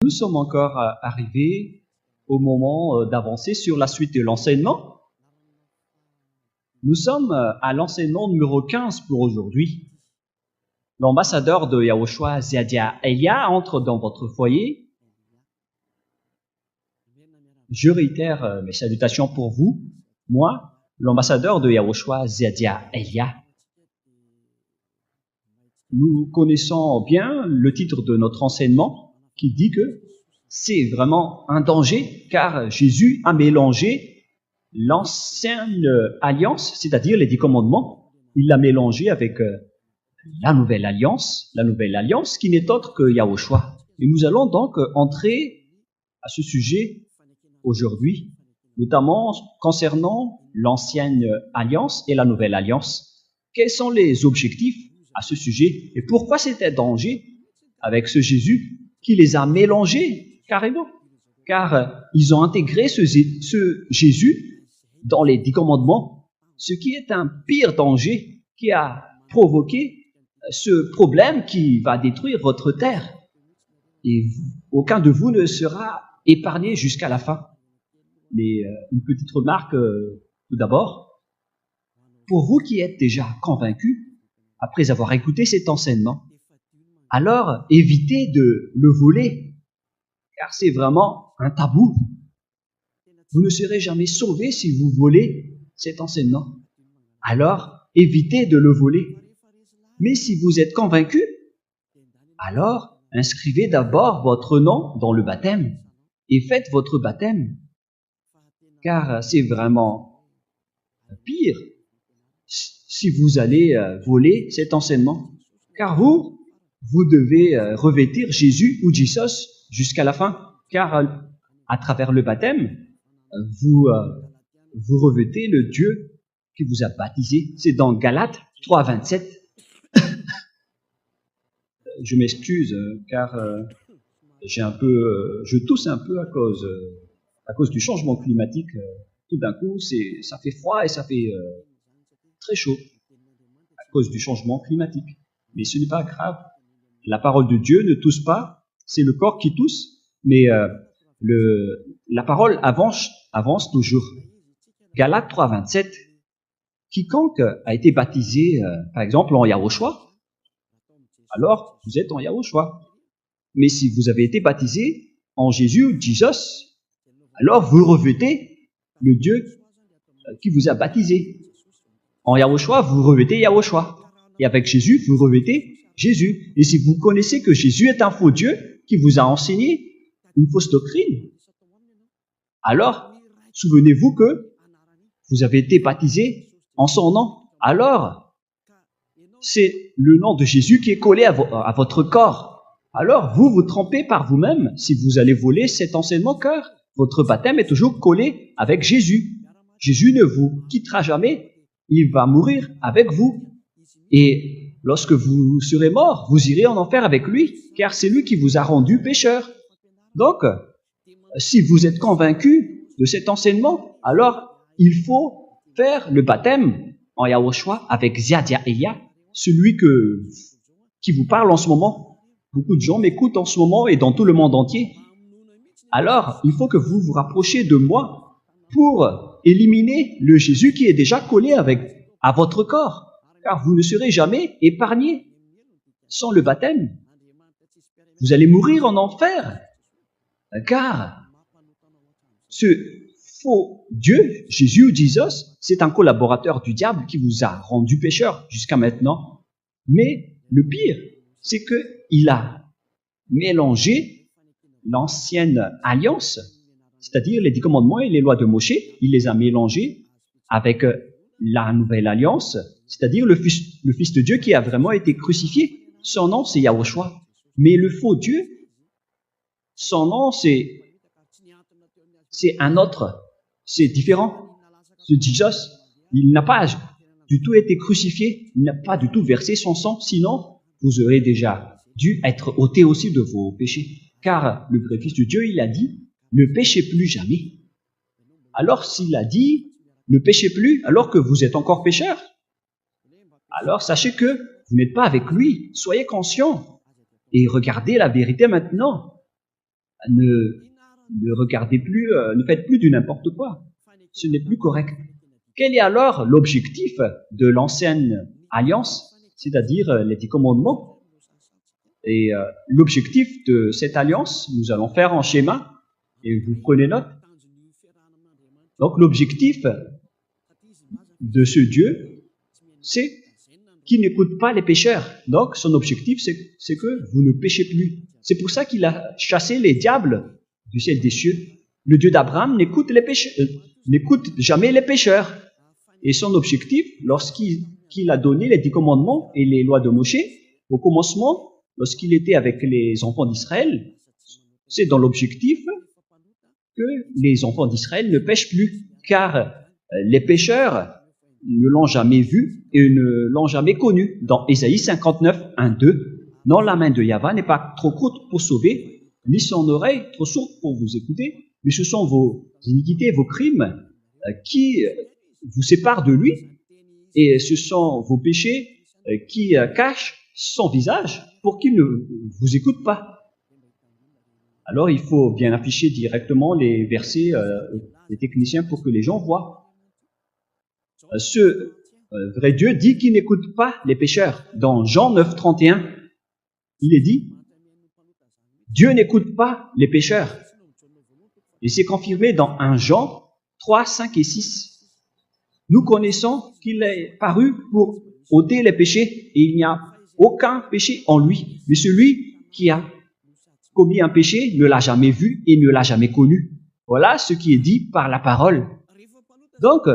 Nous sommes encore arrivés au moment d'avancer sur la suite de l'enseignement. Nous sommes à l'enseignement numéro 15 pour aujourd'hui. L'ambassadeur de Yahushua, Ziadia Elia, entre dans votre foyer. Je réitère mes salutations pour vous. Moi, l'ambassadeur de Yahushua, Ziadia Elia. Nous connaissons bien le titre de notre enseignement qui dit que c'est vraiment un danger car Jésus a mélangé l'ancienne alliance, c'est-à-dire les 10 commandements, il l'a mélangé avec la nouvelle alliance qui n'est autre que Yahushua. Et nous allons donc entrer à ce sujet aujourd'hui, notamment concernant l'ancienne alliance et la nouvelle alliance. Quels sont les objectifs à ce sujet et pourquoi c'était danger avec ce Jésus qui les a mélangés carrément? Car ils ont intégré ce Jésus dans les 10 commandements, ce qui est un pire danger qui a provoqué ce problème qui va détruire votre terre. Et aucun de vous ne sera épargné jusqu'à la fin. Mais une petite remarque tout d'abord. Pour vous qui êtes déjà convaincus, après avoir écouté cet enseignement, alors évitez de le voler, car c'est vraiment un tabou. Vous ne serez jamais sauvé si vous volez cet enseignement. Alors, évitez de le voler. Mais si vous êtes convaincu, alors inscrivez d'abord votre nom dans le baptême et faites votre baptême. Car c'est vraiment pire si vous allez voler cet enseignement. Car vous devez revêtir Jésus ou Jesus jusqu'à la fin. Car à travers le baptême, vous revêtez le Dieu qui vous a baptisé. C'est dans Galates 3, 27. Je m'excuse car je tousse un peu à cause du changement climatique. Tout d'un coup, ça fait froid et ça fait très chaud à cause du changement climatique. Mais ce n'est pas grave. La parole de Dieu ne tousse pas, c'est le corps qui tousse, mais la parole avance toujours. Galates 3, 27. Quiconque a été baptisé, par exemple, en Yahushua, alors vous êtes en Yahushua. Mais si vous avez été baptisé en Jésus ou Jesus, alors vous revêtez le Dieu qui vous a baptisé. En Yahushua, vous revêtez Yahushua. Et avec Jésus, vous revêtez Jésus. Et si vous connaissez que Jésus est un faux Dieu qui vous a enseigné une fausse doctrine, alors souvenez-vous que vous avez été baptisé en son nom. Alors, c'est le nom de Jésus qui est collé à votre corps. Alors, vous vous trompez par vous-même si vous allez voler cet enseignement, car votre baptême est toujours collé avec Jésus. Jésus ne vous quittera jamais. Il va mourir avec vous. Et lorsque vous serez mort, vous irez en enfer avec lui, car c'est lui qui vous a rendu pécheur. Donc, si vous êtes convaincu de cet enseignement, alors il faut faire le baptême en Yahushua avec Ziadia Elia, celui qui vous parle en ce moment. Beaucoup de gens m'écoutent en ce moment et dans tout le monde entier. Alors, il faut que vous vous rapprochiez de moi pour éliminer le Jésus qui est déjà collé à votre corps, car vous ne serez jamais épargné sans le baptême. Vous allez mourir en enfer, car ce faux Dieu, Jésus ou Jesus, c'est un collaborateur du diable qui vous a rendu pécheur jusqu'à maintenant. Mais le pire, c'est qu'il a mélangé l'ancienne alliance, c'est-à-dire les 10 commandements et les lois de Moshe, il les a mélangés avec la nouvelle alliance, c'est-à-dire le Fils de Dieu qui a vraiment été crucifié. Son nom, c'est Yahushua. Mais le faux Dieu, son nom, c'est un autre. C'est différent. Ce Jesus, il n'a pas du tout été crucifié, il n'a pas du tout versé son sang, sinon vous aurez déjà dû être ôté aussi de vos péchés. Car le vrai Fils de Dieu, il a dit, ne péchez plus jamais. Alors s'il a dit, ne péchez plus alors que vous êtes encore pécheur, alors sachez que vous n'êtes pas avec lui. Soyez conscient et regardez la vérité maintenant. ne regardez plus, ne faites plus du n'importe quoi. Ce n'est plus correct. Quel est alors l'objectif de l'ancienne alliance, c'est-à-dire les 10 commandements? Et l'objectif de cette alliance, nous allons faire en schéma, et vous prenez note. Donc l'objectif de ce Dieu, c'est qu'il n'écoute pas les pécheurs. Donc son objectif, c'est que vous ne péchez plus. C'est pour ça qu'il a chassé les diables du ciel des cieux. Le Dieu d'Abraham n'écoute jamais les pécheurs. Et son objectif, lorsqu'il a donné les 10 commandements et les lois de Moïse, au commencement, lorsqu'il était avec les enfants d'Israël, c'est dans l'objectif que les enfants d'Israël ne pêchent plus, car les pécheurs ne l'ont jamais vu et ne l'ont jamais connu. Dans Ésaïe 59, 1, 2, « Non, la main de Yahva n'est pas trop courte pour sauver, ni son oreille trop sourde pour vous écouter, mais ce sont vos iniquités, vos crimes qui vous séparent de lui, et ce sont vos péchés qui cachent son visage pour qu'il ne vous écoute pas. » Alors il faut bien afficher directement les versets des techniciens pour que les gens voient. Ce vrai Dieu dit qu'il n'écoute pas les pécheurs. Dans Jean 9, 31, il est dit, Dieu n'écoute pas les pécheurs. Et c'est confirmé dans 1 Jean 3, 5 et 6. Nous connaissons qu'il est paru pour ôter les péchés et il n'y a aucun péché en lui. Mais celui qui a commis un péché ne l'a jamais vu et ne l'a jamais connu. Voilà ce qui est dit par la parole. Donc,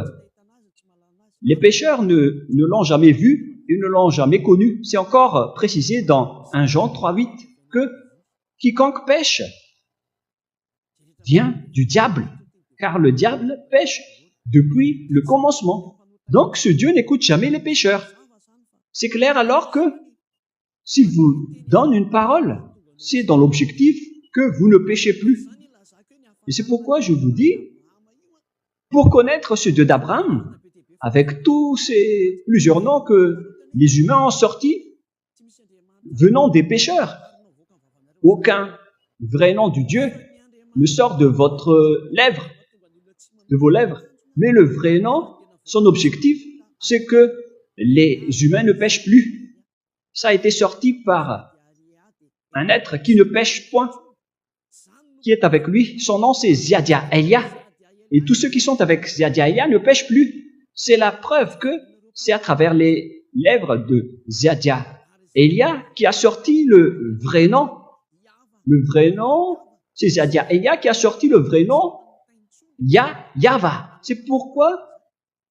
les pécheurs ne l'ont jamais vu et ne l'ont jamais connu. C'est encore précisé dans 1 Jean 3, 8 que quiconque pêche vient du diable, car le diable pêche depuis le commencement. Donc, ce Dieu n'écoute jamais les pécheurs. C'est clair alors que s'il vous donne une parole, c'est dans l'objectif que vous ne péchez plus. Et c'est pourquoi je vous dis, pour connaître ce Dieu d'Abraham, avec tous ces plusieurs noms que les humains ont sortis, venant des pécheurs, aucun vrai nom du Dieu ne sort de votre lèvre, de vos lèvres. Mais le vrai nom, son objectif, c'est que les humains ne pêchent plus. Ça a été sorti par un être qui ne pêche point, qui est avec lui. Son nom, c'est Ziadia Elia. Et tous ceux qui sont avec Ziadia Elia ne pêchent plus. C'est la preuve que c'est à travers les lèvres de Ziadia Elia qui a sorti le vrai nom. Le vrai nom, c'est Ziadia Elia qui a sorti le vrai nom Yahva. C'est pourquoi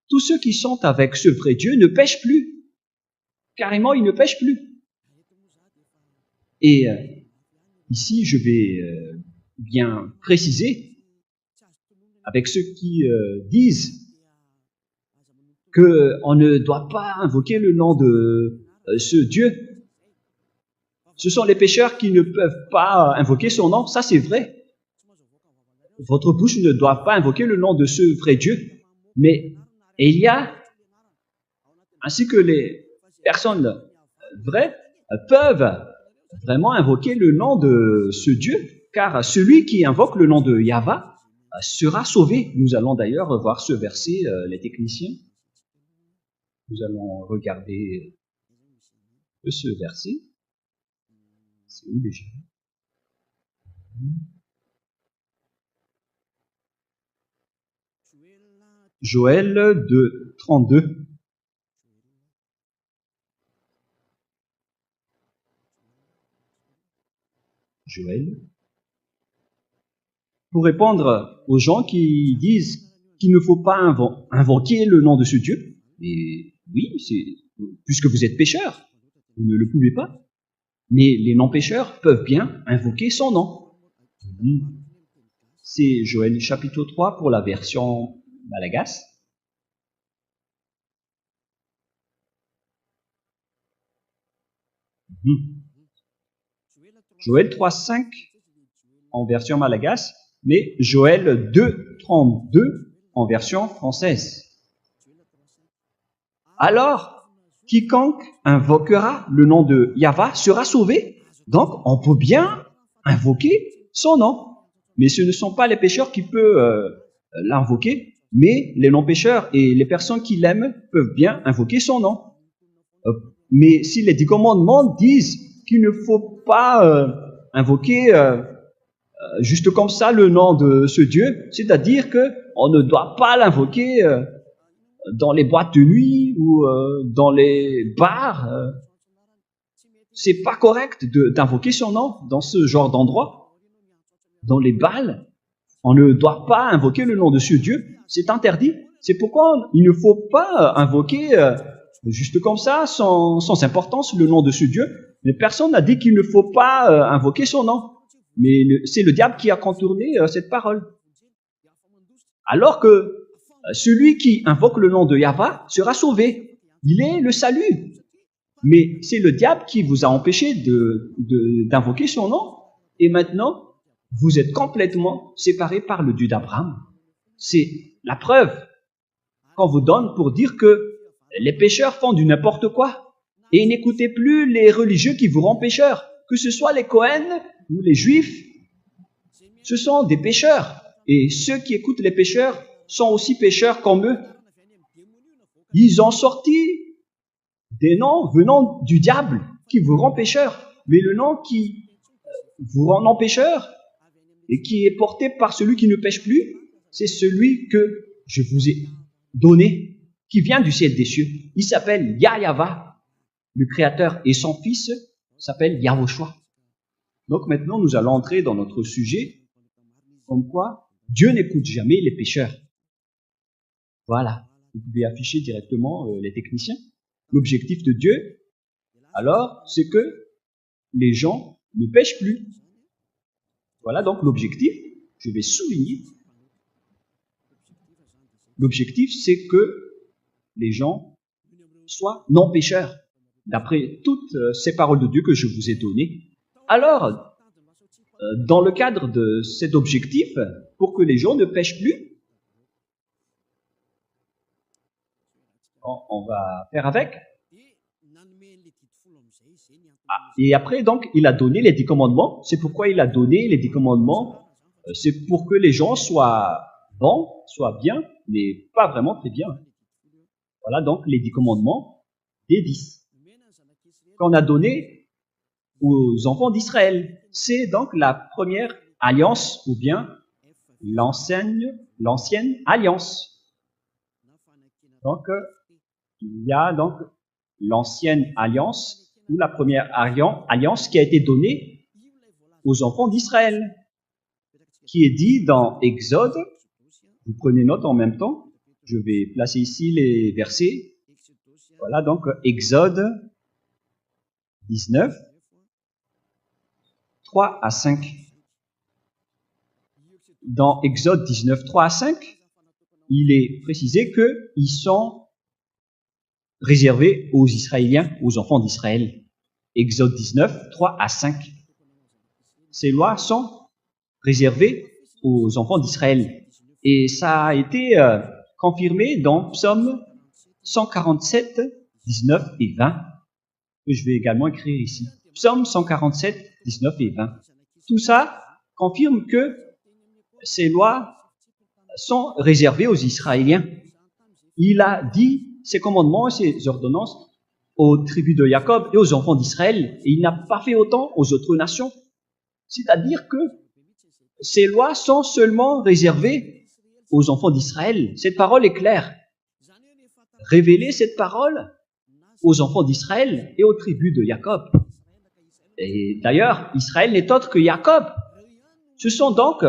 tous ceux qui sont avec ce vrai Dieu ne pêchent plus. Carrément, ils ne pêchent plus. Et ici, je vais bien préciser avec ceux qui disent qu'on ne doit pas invoquer le nom de ce Dieu. Ce sont les pécheurs qui ne peuvent pas invoquer son nom. Ça, c'est vrai. Votre bouche ne doit pas invoquer le nom de ce vrai Dieu. Mais Elia, ainsi que les personnes vraies, peuvent vraiment invoquer le nom de ce Dieu, car celui qui invoque le nom de Yahva sera sauvé. Nous allons d'ailleurs voir ce verset, les techniciens. Nous allons regarder ce verset. C'est où déjà? Joël 2, 32. Joël. Pour répondre aux gens qui disent qu'il ne faut pas invoquer le nom de ce Dieu, et oui, puisque vous êtes pécheur, vous ne le pouvez pas. Mais les non-pécheurs peuvent bien invoquer son nom. C'est Joël chapitre 3 pour la version malagasy. Joël 3.5 en version malagasy, mais Joël 2.32 en version française. Alors, quiconque invoquera le nom de Yahva sera sauvé. Donc, on peut bien invoquer son nom. Mais ce ne sont pas les pécheurs qui peuvent l'invoquer, mais les non-pécheurs et les personnes qui l'aiment peuvent bien invoquer son nom. Mais si les 10 commandements disent qu'il ne faut pas invoquer juste comme ça le nom de ce Dieu, c'est-à-dire qu'on ne doit pas l'invoquer dans les boîtes de nuit ou dans les bars. C'est pas correct d'invoquer son nom dans ce genre d'endroit. Dans les bals, on ne doit pas invoquer le nom de ce Dieu. C'est interdit. C'est pourquoi il ne faut pas invoquer juste comme ça, sans importance, le nom de ce Dieu. Mais personne n'a dit qu'il ne faut pas invoquer son nom. Mais c'est le diable qui a contourné cette parole. Alors que celui qui invoque le nom de Yahva sera sauvé. Il est le salut. Mais c'est le diable qui vous a empêché d'invoquer son nom. Et maintenant, vous êtes complètement séparés par le Dieu d'Abraham. C'est la preuve qu'on vous donne pour dire que les pécheurs font du n'importe quoi. Et n'écoutez plus les religieux qui vous rendent pécheurs. Que ce soit les Cohen ou les Juifs, ce sont des pécheurs. Et ceux qui écoutent les pécheurs sont aussi pécheurs comme eux. Ils ont sorti des noms venant du diable qui vous rend pécheur. Mais le nom qui vous rend non pécheur et qui est porté par celui qui ne pêche plus, c'est celui que je vous ai donné, qui vient du ciel des cieux. Il s'appelle Yahva, le Créateur, et son fils s'appelle Yahushua. Donc maintenant, nous allons entrer dans notre sujet, comme quoi Dieu n'écoute jamais les pécheurs. Voilà, vous pouvez afficher directement les techniciens. L'objectif de Dieu, alors, c'est que les gens ne pêchent plus. Voilà donc l'objectif, je vais souligner. L'objectif, c'est que les gens soient non-pécheurs, d'après toutes ces paroles de Dieu que je vous ai données. Alors, dans le cadre de cet objectif, pour que les gens ne pêchent plus, on va faire avec. Et après, donc, il a donné les 10 commandements. C'est pourquoi il a donné les 10 commandements. C'est pour que les gens soient bons, soient bien, mais pas vraiment très bien. Voilà donc les 10 commandements des 10 qu'on a donné aux enfants d'Israël. C'est donc la première alliance ou bien l'ancienne alliance. Donc, il y a donc l'ancienne alliance ou la première alliance qui a été donnée aux enfants d'Israël, qui est dit dans Exode. Vous prenez note en même temps. Je vais placer ici les versets. Voilà donc Exode 19, 3 à 5. Dans Exode 19, 3 à 5, il est précisé qu'ils sont réservés aux Israéliens, aux enfants d'Israël. Exode 19, 3 à 5. Ces lois sont réservées aux enfants d'Israël. Et ça a été confirmé dans Psaume 147, 19 et 20, que je vais également écrire ici. Psaume 147, 19 et 20. Tout ça confirme que ces lois sont réservées aux Israéliens. Il a dit ses commandements et ses ordonnances aux tribus de Jacob et aux enfants d'Israël, et il n'a pas fait autant aux autres nations. C'est-à-dire que ces lois sont seulement réservées aux enfants d'Israël. Cette parole est claire. Révéler cette parole aux enfants d'Israël et aux tribus de Jacob. Et d'ailleurs, Israël n'est autre que Jacob. Ce sont donc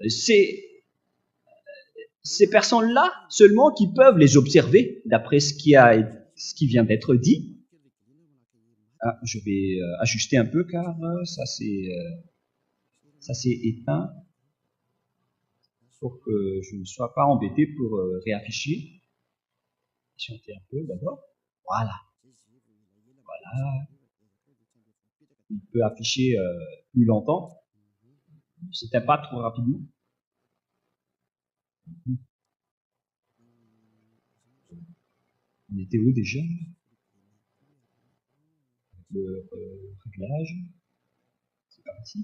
ces personnes-là seulement qui peuvent les observer, d'après ce qui vient d'être dit. Ah, je vais ajuster un peu car ça s'est éteint pour que je ne sois pas embêté pour réafficher. Chanter un peu d'abord. Voilà. Voilà. Il peut afficher plus longtemps. C'était pas trop rapidement. On était où déjà? Le réglage. C'est parti.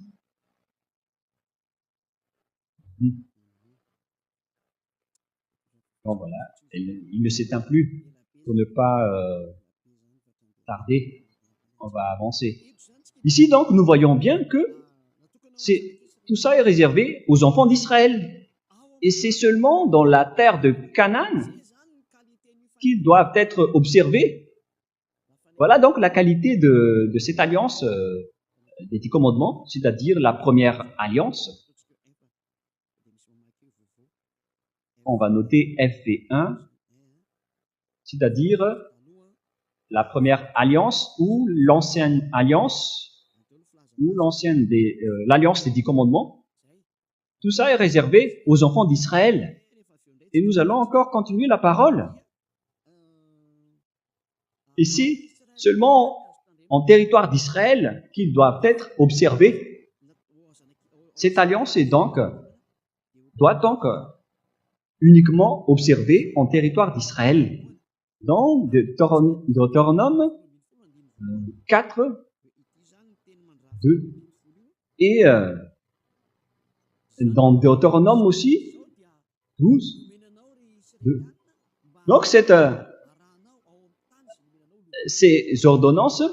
Bon, voilà, il ne s'éteint plus. Pour ne pas tarder, on va avancer. Ici, donc, nous voyons bien que tout ça est réservé aux enfants d'Israël. Et c'est seulement dans la terre de Canaan qu'ils doivent être observés. Voilà donc la qualité de cette alliance des 10 commandements, c'est-à-dire la première alliance. On va noter FV1, c'est-à-dire la première alliance ou l'ancienne alliance, ou l'alliance des 10 commandements. Tout ça est réservé aux enfants d'Israël. Et nous allons encore continuer la parole. Ici, seulement en territoire d'Israël qu'ils doivent être observés. Cette alliance doit donc uniquement observée en territoire d'Israël. Dans Deutéronome 4, 2, et dans Deutéronome aussi 12, 2. Donc ces ordonnances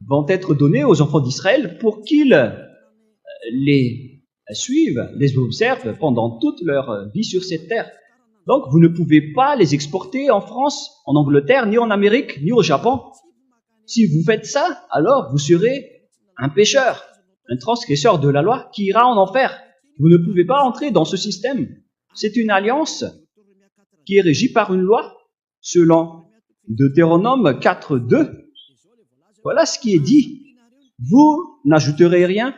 vont être données aux enfants d'Israël pour qu'ils les suivent, les observent pendant toute leur vie sur cette terre. Donc, vous ne pouvez pas les exporter en France, en Angleterre, ni en Amérique, ni au Japon. Si vous faites ça, alors vous serez un pécheur, un transgresseur de la loi qui ira en enfer. Vous ne pouvez pas entrer dans ce système. C'est une alliance qui est régie par une loi, selon Deutéronome 4, 2. Voilà ce qui est dit. Vous n'ajouterez rien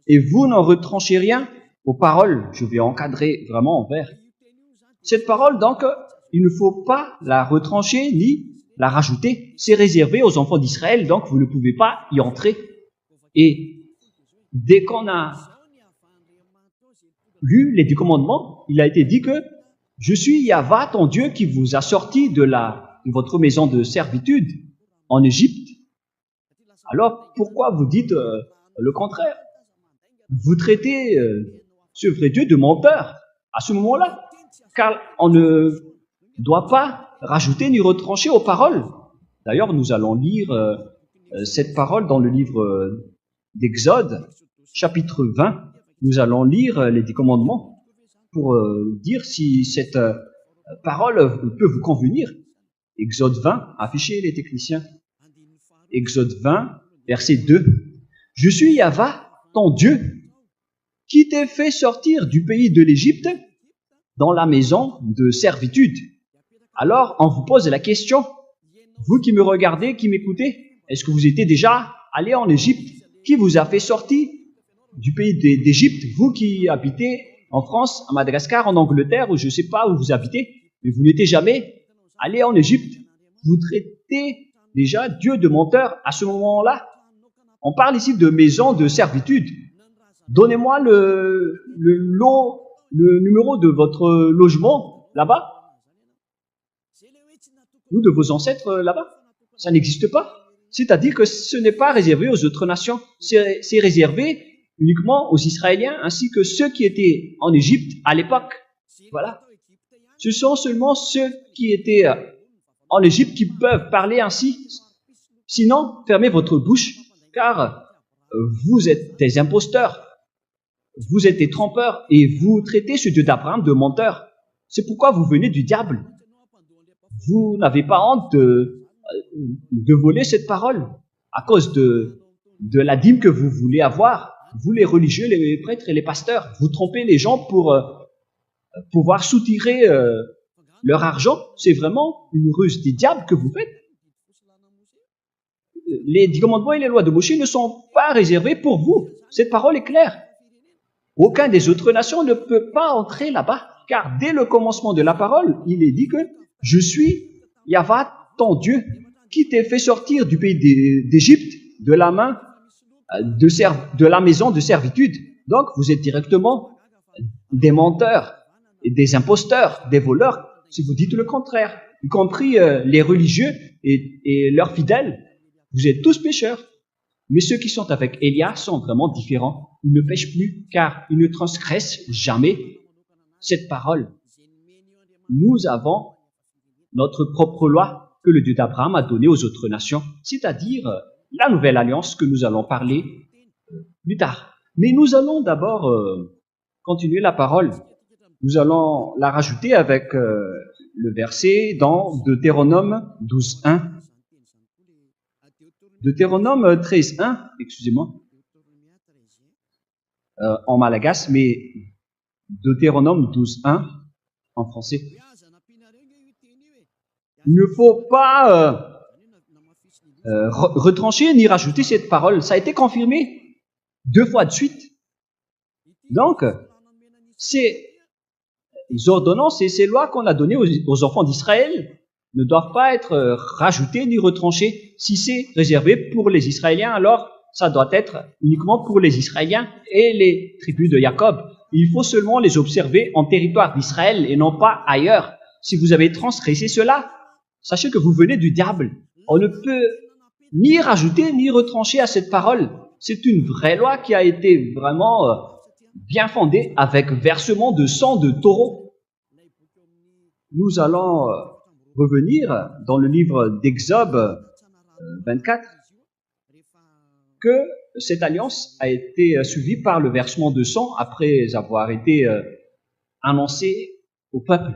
et vous n'en retranchez rien aux paroles. Je vais encadrer vraiment en vert. Cette parole, donc, il ne faut pas la retrancher ni la rajouter. C'est réservé aux enfants d'Israël, donc vous ne pouvez pas y entrer. Et dès qu'on a lu les 10 commandements, il a été dit que « Je suis Yahva, ton Dieu, qui vous a sorti de votre maison de servitude en Égypte. » Alors, pourquoi vous dites le contraire? Vous traitez ce vrai Dieu de menteur à ce moment-là, car on ne doit pas rajouter ni retrancher aux paroles. D'ailleurs, nous allons lire cette parole dans le livre d'Exode, chapitre 20. Nous allons lire les 10 commandements pour dire si cette parole peut vous convenir. Exode 20, affichez les techniciens. Exode 20, verset 2. « Je suis Yahva, ton Dieu, qui t'ai fait sortir du pays de l'Égypte dans la maison de servitude. » Alors, on vous pose la question, vous qui me regardez, qui m'écoutez, est-ce que vous étiez déjà allé en Égypte? Qui vous a fait sortir du pays d'Égypte? Vous qui habitez en France, à Madagascar, en Angleterre, ou je ne sais pas où vous habitez, mais vous n'étiez jamais allé en Égypte. Vous traitez déjà Dieu de menteur à ce moment-là. On parle ici de maison de servitude. Donnez-moi le numéro de votre logement là-bas, ou de vos ancêtres là-bas. Ça n'existe pas. C'est-à-dire que ce n'est pas réservé aux autres nations. C'est réservé uniquement aux Israéliens ainsi que ceux qui étaient en Égypte à l'époque. Voilà. Ce sont seulement ceux qui étaient en Égypte qui peuvent parler ainsi. Sinon, fermez votre bouche, car vous êtes des imposteurs. Vous êtes des trompeurs et vous traitez ce Dieu d'Abraham de menteur. C'est pourquoi vous venez du diable. Vous n'avez pas honte de voler cette parole à cause de la dîme que vous voulez avoir. Vous, les religieux, les prêtres et les pasteurs, vous trompez les gens pour pouvoir soutirer leur argent. C'est vraiment une ruse du diable que vous faites. Les 10 commandements et les lois de Moïse ne sont pas réservés pour vous. Cette parole est claire. Aucun des autres nations ne peut pas entrer là-bas, car dès le commencement de la parole, il est dit que « Je suis Yahva, ton Dieu, qui t'ai fait sortir du pays d'Égypte, de la maison de servitude. » Donc, vous êtes directement des menteurs, et des imposteurs, des voleurs, si vous dites le contraire, y compris les religieux et leurs fidèles. Vous êtes tous pécheurs. Mais ceux qui sont avec Élia sont vraiment différents. Ils ne pêchent plus, car ils ne transgressent jamais. cette parole. Nous avons notre propre loi que le Dieu d'Abraham a donnée aux autres nations, c'est-à-dire la nouvelle alliance que nous allons parler plus tard. Mais nous allons d'abord continuer la parole. Nous allons la rajouter avec le verset dans Deutéronome 12.1. Deutéronome 13.1, excusez-moi, en malagasy, mais Deutéronome 12.1 en français. Il ne faut pas retrancher ni rajouter cette parole. Ça a été confirmé 2 fois de suite. Donc, ces ordonnances et ces lois qu'on a données aux enfants d'Israël ne doivent pas être rajoutées ni retranchées. Si c'est réservé pour les Israéliens, alors ça doit être uniquement pour les Israéliens et les tribus de Jacob. Il faut seulement les observer en territoire d'Israël et non pas ailleurs. Si vous avez transgressé cela, sachez que vous venez du diable. On ne peut ni rajouter ni retrancher à cette parole. C'est une vraie loi qui a été vraiment bien fondée avec versement de sang de taureau. Nous allons revenir dans le livre d'Exode 24 que cette alliance a été suivie par le versement de sang après avoir été annoncée au peuple.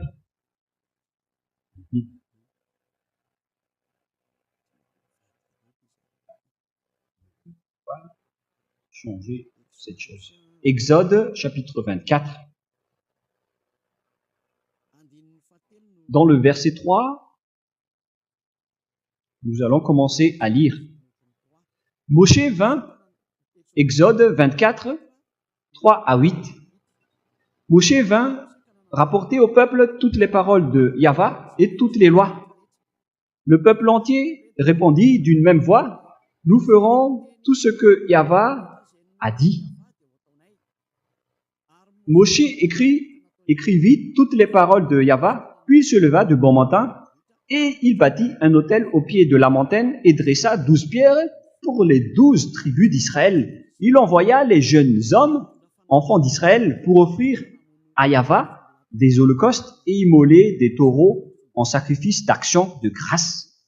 Changer cette chose. Exode chapitre 24. Dans le verset 3, nous allons commencer à lire. Moshe vint, Exode 24, 3 à 8. Moshe vint rapporter au peuple toutes les paroles de Yahvé et toutes les lois. Le peuple entier répondit d'une même voix, nous ferons tout ce que Yahvé a dit. Moshe écrivit toutes les paroles de Yahvé, puis se leva de bon matin, et il bâtit un autel au pied de la montagne et dressa 12 pierres pour les 12 tribus d'Israël. Il envoya les jeunes hommes, enfants d'Israël, pour offrir à Yahvé des holocaustes et immoler des taureaux en sacrifice d'action de grâce.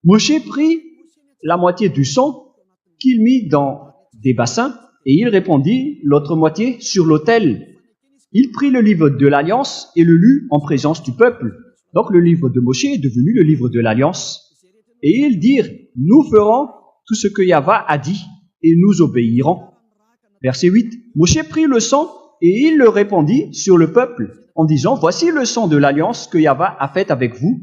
Moshe prit la moitié du sang qu'il mit dans des bassins et il répandit l'autre moitié sur l'autel. Il prit le livre de l'Alliance et le lut en présence du peuple. Donc le livre de Moshe est devenu le livre de l'Alliance. Et ils dirent, nous ferons tout ce que Yahvé a dit et nous obéirons. Verset 8, Moshe prit le sang et il le répandit sur le peuple en disant, voici le sang de l'Alliance que Yahvé a faite avec vous,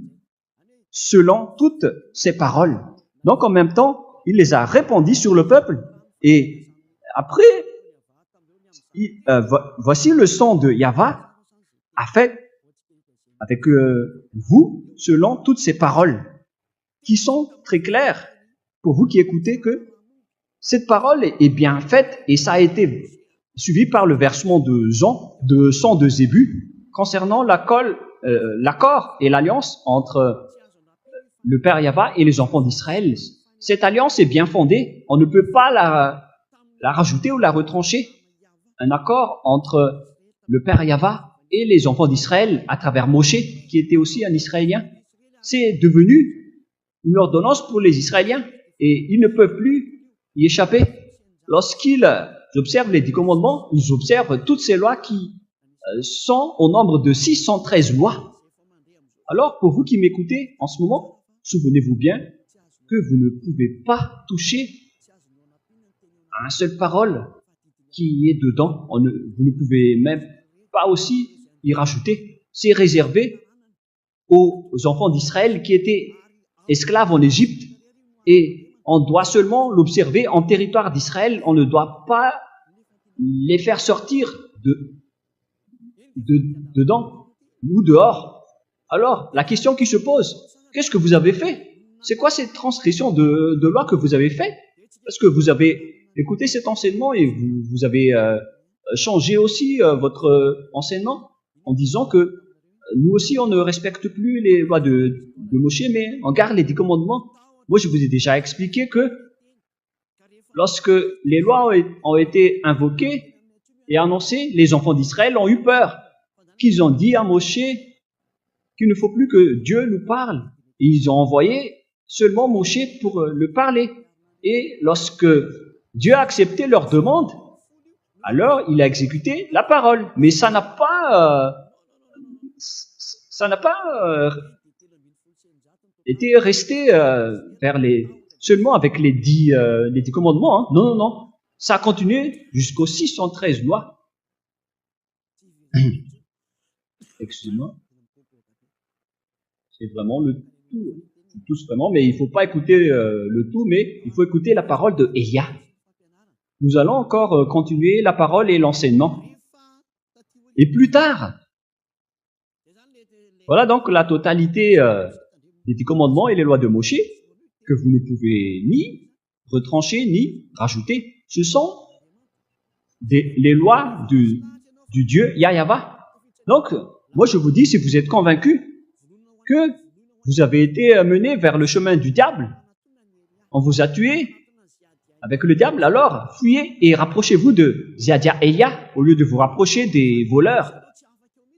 selon toutes ses paroles. Donc en même temps, il les a répandis sur le peuple. Et après, voici le sang de Yahvé a fait avec vous selon toutes ces paroles qui sont très claires pour vous qui écoutez que cette parole est bien faite et ça a été suivi par le versement de sang de Zébu concernant l'accord et l'alliance entre le Père Yahvé et les enfants d'Israël. Cette alliance est bien fondée. On ne peut pas la rajouter ou la retrancher. Un accord entre le Père Yahvé et les enfants d'Israël à travers Moshe, qui était aussi un Israélien. C'est devenu une ordonnance pour les Israéliens et ils ne peuvent plus y échapper. Lorsqu'ils observent les 10 commandements, ils observent toutes ces lois qui sont au nombre de 613 lois. Alors, pour vous qui m'écoutez en ce moment, souvenez-vous bien que vous ne pouvez pas toucher à une seule parole qui est dedans. Vous ne pouvez même pas aussi y rajouter. C'est réservé aux enfants d'Israël qui étaient esclaves en Égypte et on doit seulement l'observer en territoire d'Israël. On ne doit pas les faire sortir dedans ou dehors. Alors, la question qui se pose, qu'est-ce que vous avez fait? C'est quoi cette transgression de loi que vous avez fait? Parce que vous avez écouté cet enseignement et vous avez changé aussi votre enseignement en disant que nous aussi, on ne respecte plus les lois de Moshe, mais on garde les 10 commandements. Moi, je vous ai déjà expliqué que lorsque les lois ont été invoquées est annoncé, les enfants d'Israël ont eu peur, qu'ils ont dit à Moshe qu'il ne faut plus que Dieu nous parle. Et ils ont envoyé seulement Moshe pour le parler. Et lorsque Dieu a accepté leur demande, alors il a exécuté la parole. Mais ça n'a pas été resté seulement avec les 10 commandements. Hein. Non, non, non. Ça a continué jusqu'aux 613 lois. Excusez-moi. C'est vraiment le tout. Tous vraiment, mais il ne faut pas écouter le tout, mais il faut écouter la parole de Élia. Nous allons encore continuer la parole et l'enseignement. Et plus tard, voilà donc la totalité des 10 commandements et les lois de Moshe, que vous ne pouvez ni retrancher ni rajouter. Ce sont les lois du Dieu Yahweh. Donc, moi je vous dis, si vous êtes convaincus que vous avez été mené vers le chemin du diable, on vous a tué avec le diable, alors fuyez et rapprochez-vous de Ziadia Elia au lieu de vous rapprocher des voleurs.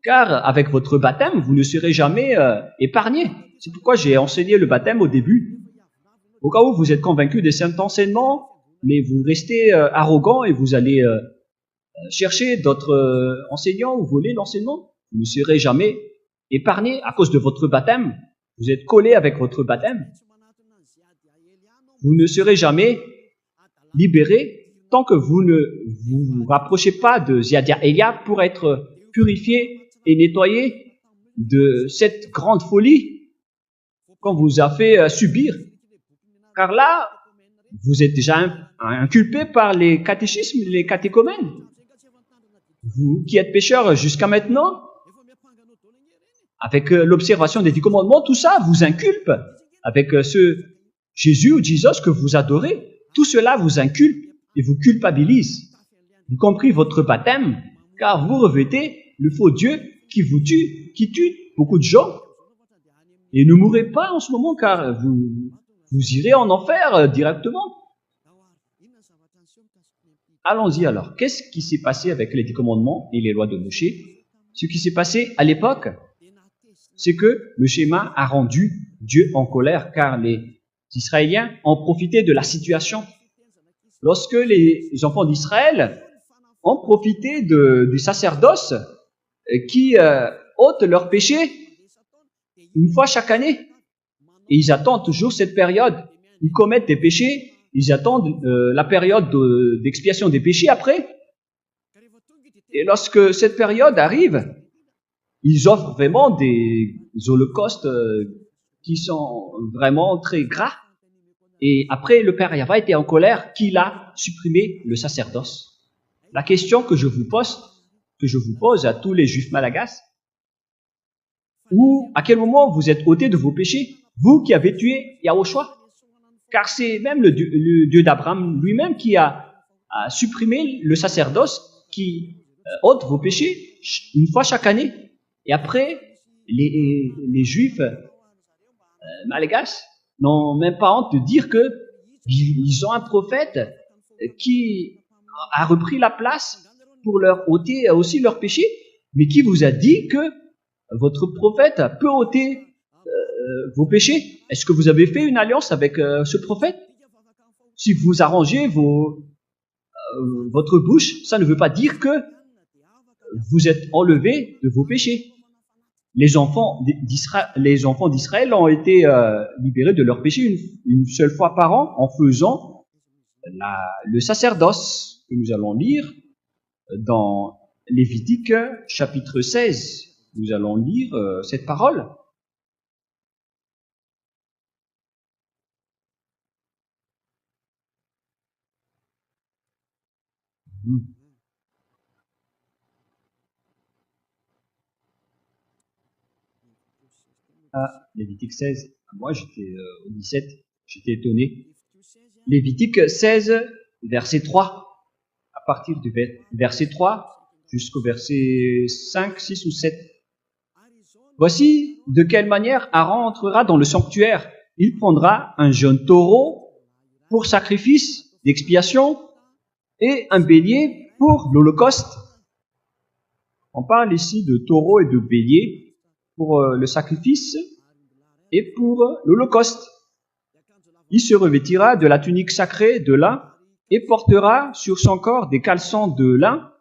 Car avec votre baptême, vous ne serez jamais épargné. C'est pourquoi j'ai enseigné le baptême au début. Au cas où vous êtes convaincu de cet enseignement, mais vous restez arrogant et vous allez chercher d'autres enseignants ou voler l'enseignement, vous ne serez jamais épargné à cause de votre baptême. Vous êtes collé avec votre baptême. Vous ne serez jamais libéré tant que vous ne vous rapprochez pas de Ziadia Elia pour être purifié et nettoyé de cette grande folie qu'on vous a fait subir. Car là, vous êtes déjà inculpé par les catéchismes, les catéchomènes. Vous qui êtes pécheurs jusqu'à maintenant, avec l'observation des 10 commandements, tout ça vous inculpe. Avec ce Jésus ou Jesus que vous adorez, tout cela vous inculpe et vous culpabilise, y compris votre baptême, car vous revêtez le faux Dieu qui vous tue, qui tue beaucoup de gens. Et ne mourrez pas en ce moment, car vous irez en enfer directement. Allons-y alors. Qu'est-ce qui s'est passé avec les 10 commandements et les lois de Moshe? Ce qui s'est passé à l'époque, c'est que le schéma a rendu Dieu en colère, car les Israéliens ont profité de la situation. Lorsque les enfants d'Israël ont profité du sacerdoce qui ôte leurs péchés une fois chaque année, et ils attendent toujours cette période, ils commettent des péchés, ils attendent la période d'expiation des péchés après, et lorsque cette période arrive, ils offrent vraiment des holocaustes qui sont vraiment très gras. Et après, le Père Yahweh était en colère qu'il a supprimé le sacerdoce. La question que je vous pose à tous les Juifs malagasy, à quel moment vous êtes ôtés de vos péchés, vous qui avez tué Yahushua? Car c'est même le Dieu d'Abraham lui-même qui a supprimé le sacerdoce qui ôte vos péchés une fois chaque année. Et après, les Juifs malagasy n'ont même pas honte de dire qu'ils ont un prophète qui a repris la place pour leur ôter aussi leurs péchés, mais qui vous a dit que votre prophète peut ôter vos péchés. Est-ce que vous avez fait une alliance avec ce prophète? Si vous arrangez votre bouche, ça ne veut pas dire que vous êtes enlevés de vos péchés. Les enfants d'Israël ont été libérés de leurs péchés une seule fois par an en faisant le sacerdoce que nous allons lire dans Lévitique chapitre 16. Nous allons lire cette parole. Lévitique 16. Moi, j'étais au 17. J'étais étonné. Lévitique 16, verset 3. À partir du verset 3 jusqu'au verset 5, 6 ou 7. Voici de quelle manière Aaron entrera dans le sanctuaire. Il prendra un jeune taureau pour sacrifice d'expiation et un bélier pour l'Holocauste. On parle ici de taureau et de bélier pour le sacrifice et pour l'Holocauste. Il se revêtira de la tunique sacrée de lin et portera sur son corps des caleçons de lin,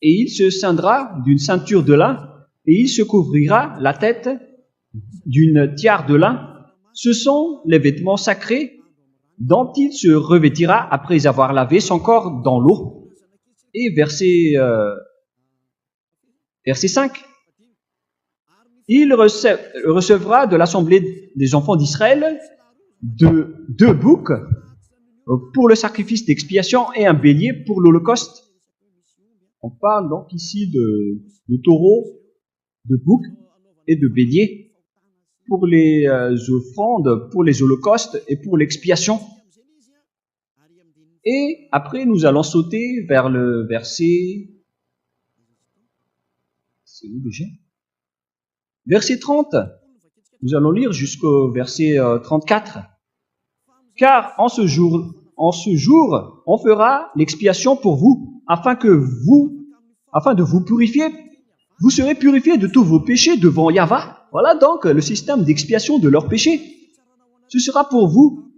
et il se ceindra d'une ceinture de lin, et il se couvrira la tête d'une tiare de lin. Ce sont les vêtements sacrés dont il se revêtira après avoir lavé son corps dans l'eau. Et verset 5. Il recevra de l'assemblée des enfants d'Israël deux boucs pour le sacrifice d'expiation et un bélier pour l'Holocauste. On parle donc ici de taureau, de bouc et de bélier pour les offrandes, pour les holocaustes et pour l'expiation. Et après, nous allons sauter vers le verset... C'est où déjà? Verset 30. Nous allons lire jusqu'au verset 34. Car en ce jour, on fera l'expiation pour vous, afin de vous purifier. Vous serez purifiés de tous vos péchés devant Yahweh. Voilà donc le système d'expiation de leurs péchés. Ce sera pour vous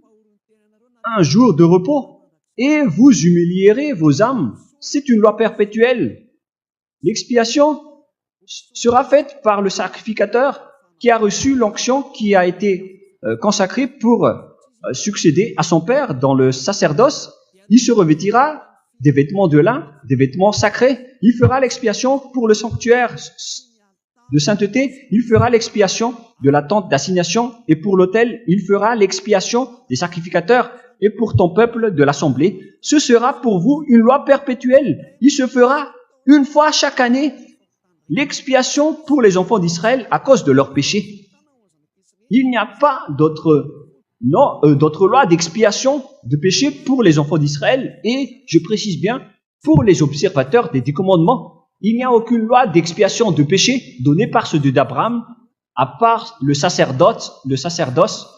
un jour de repos, et vous humilierez vos âmes. C'est une loi perpétuelle. L'expiation sera faite par le sacrificateur qui a reçu l'onction qui a été consacrée pour succéder à son père dans le sacerdoce. Il se revêtira des vêtements de lin, des vêtements sacrés. Il fera l'expiation pour le sanctuaire de sainteté. Il fera l'expiation de la tente d'assignation, et pour l'autel, il fera l'expiation des sacrificateurs, et pour ton peuple de l'assemblée. Ce sera pour vous une loi perpétuelle. Il se fera une fois chaque année l'expiation pour les enfants d'Israël à cause de leurs péchés. Il n'y a pas d'autre loi d'expiation de péché pour les enfants d'Israël, et je précise bien, pour les observateurs des 10 commandements. Il n'y a aucune loi d'expiation de péché donnée par ce Dieu d'Abraham, à part le sacerdoce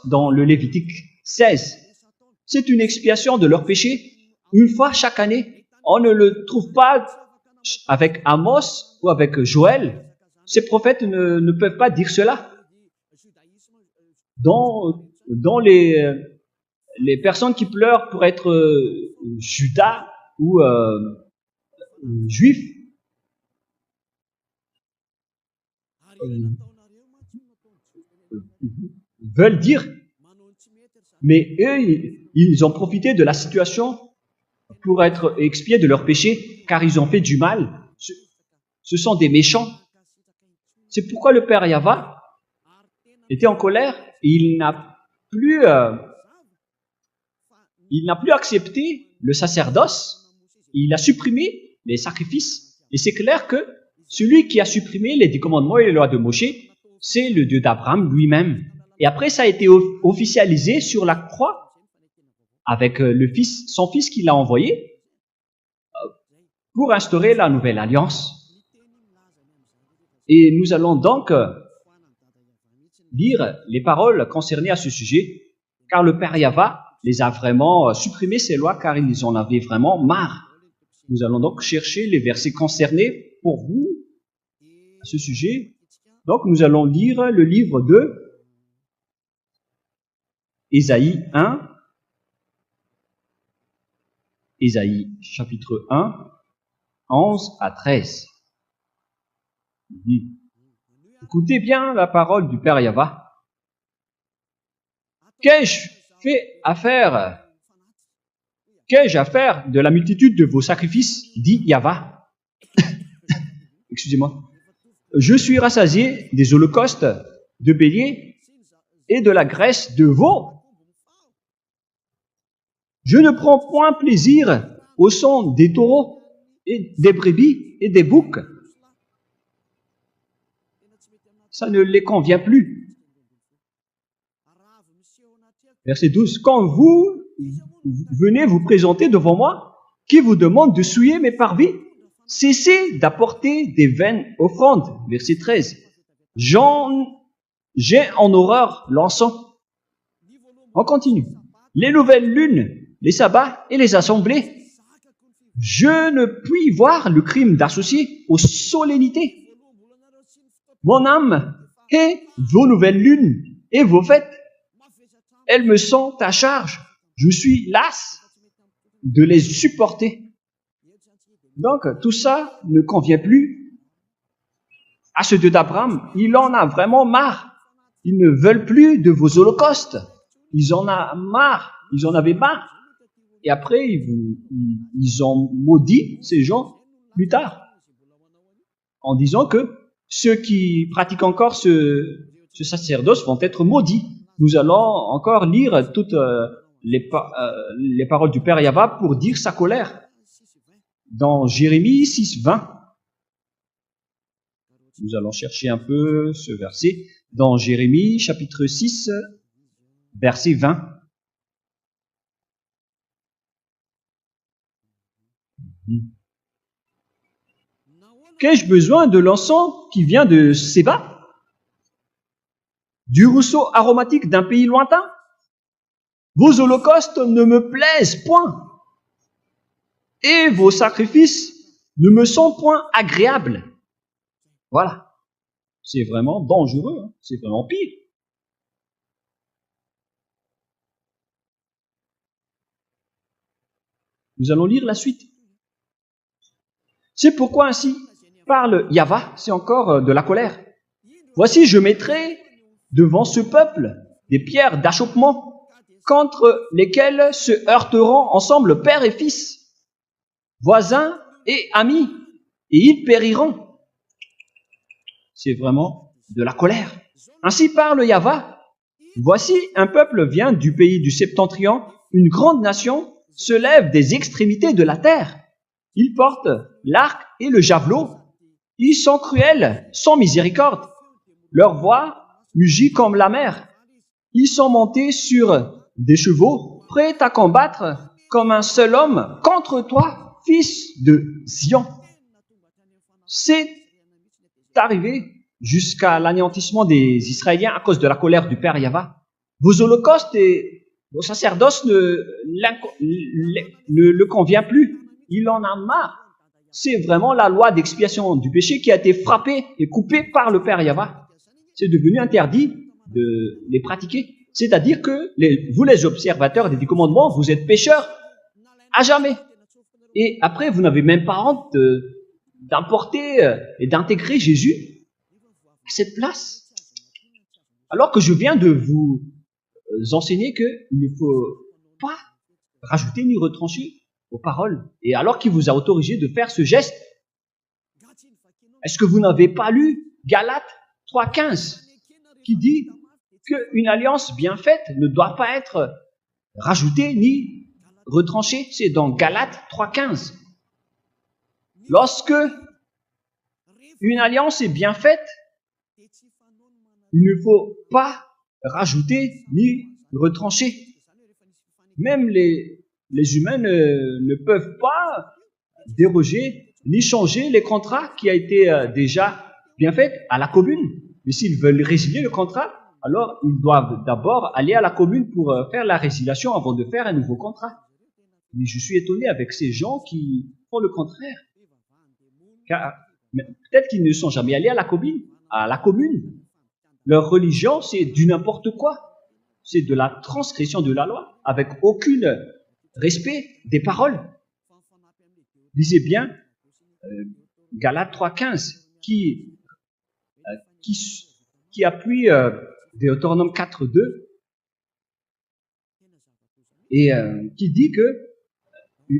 dans le Lévitique 16. C'est une expiation de leurs péchés une fois chaque année. On ne le trouve pas avec Amos ou avec Joël. Ces prophètes ne peuvent pas dire cela. Dans les personnes qui pleurent pour être Judas ou juifs, veulent dire, mais eux, ils ont profité de la situation pour être expiés de leurs péchés, car ils ont fait du mal. Ce sont des méchants. C'est pourquoi le Père Yahweh était en colère. Il n'a plus accepté le sacerdoce. Il a supprimé les sacrifices. Et c'est clair que celui qui a supprimé les 10 commandements et les lois de Moshe, c'est le Dieu d'Abraham lui-même. Et après, ça a été officialisé sur la croix avec son fils qu'il a envoyé pour instaurer la nouvelle alliance. Et nous allons donc lire les paroles concernées à ce sujet, car le Père Yahweh les a vraiment supprimé ces lois, car ils en avaient vraiment marre. Nous allons donc chercher les versets concernés pour vous à ce sujet. Donc nous allons lire le livre de Ésaïe 1, Ésaïe chapitre 1, 11 à 13. Écoutez bien la parole du Père Yahweh. Qu'ai-je à faire de la multitude de vos sacrifices, dit Yahweh. Excusez-moi. Je suis rassasié des holocaustes de béliers et de la graisse de veau. Je ne prends point plaisir au sang des taureaux et des brebis et des boucs. Ça ne les convient plus. Verset 12. Quand vous venez vous présenter devant moi, qui vous demande de souiller mes parvis, cessez d'apporter des vaines offrandes. Verset 13. J'ai en horreur l'encens. On continue. Les nouvelles lunes, les sabbats et les assemblées. Je ne puis voir le crime d'associer aux solennités mon âme et vos nouvelles lunes et vos fêtes. Elles me sont à charge. Je suis las de les supporter. Donc, tout ça ne convient plus à ceux d'Abraham. Il en a vraiment marre. Ils ne veulent plus de vos holocaustes. Ils en ont marre. Ils en avaient marre. Et après, ils ont maudit ces gens plus tard, en disant que ceux qui pratiquent encore ce sacerdoce vont être maudits. Nous allons encore lire toutes les paroles du Père Yahva pour dire sa colère. Dans Jérémie 6, 20, nous allons chercher un peu ce verset. Dans Jérémie chapitre 6, verset 20. Qu'ai-je besoin de l'encens qui vient de Séba? Du rousseau aromatique d'un pays lointain? Vos holocaustes ne me plaisent point, et vos sacrifices ne me sont point agréables. Voilà. C'est vraiment dangereux, hein. C'est vraiment pire. Nous allons lire la suite. C'est pourquoi ainsi parle Yahva, c'est encore de la colère. Voici, je mettrai devant ce peuple des pierres d'achoppement contre lesquelles se heurteront ensemble père et fils, voisins et amis, et ils périront. C'est vraiment de la colère. Ainsi parle Yahva. Voici, un peuple vient du pays du septentrion, une grande nation se lève des extrémités de la terre. Ils portent l'arc et le javelot. Ils sont cruels, sans miséricorde. Leur voix mugit comme la mer. Ils sont montés sur des chevaux, prêts à combattre comme un seul homme contre toi, fils de Zion. C'est arrivé jusqu'à l'anéantissement des Israéliens à cause de la colère du Père Yahva. Vos holocaustes et vos sacerdoces ne le convient plus. Il en a marre. C'est vraiment la loi d'expiation du péché qui a été frappée et coupée par le Père Yahva. C'est devenu interdit de les pratiquer. C'est-à-dire que vous, les observateurs des 10 commandements, vous êtes pécheurs à jamais. Et après, vous n'avez même pas honte d'importer et d'intégrer Jésus à cette place. Alors que je viens de vous enseigner qu'il ne faut pas rajouter ni retrancher aux paroles. Et alors qu'il vous a autorisé de faire ce geste, est-ce que vous n'avez pas lu Galates 3,15 qui dit qu'une alliance bien faite ne doit pas être rajoutée ni retranchée? C'est dans Galates 3,15. Lorsque une alliance est bien faite, il ne faut pas rajouter ni retrancher. Même les humains ne peuvent pas déroger ni changer les contrats qui a été déjà bien fait à la commune. Mais s'ils veulent résilier le contrat, alors ils doivent d'abord aller à la commune pour faire la résiliation avant de faire un nouveau contrat. Mais je suis étonné avec ces gens qui font le contraire. Car peut-être qu'ils ne sont jamais allés à la commune. Leur religion, c'est du n'importe quoi. C'est de la transgression de la loi, avec aucun respect des paroles. Lisez bien Galates 3,15 qui appuie Deutéronome 4,2 et qui dit que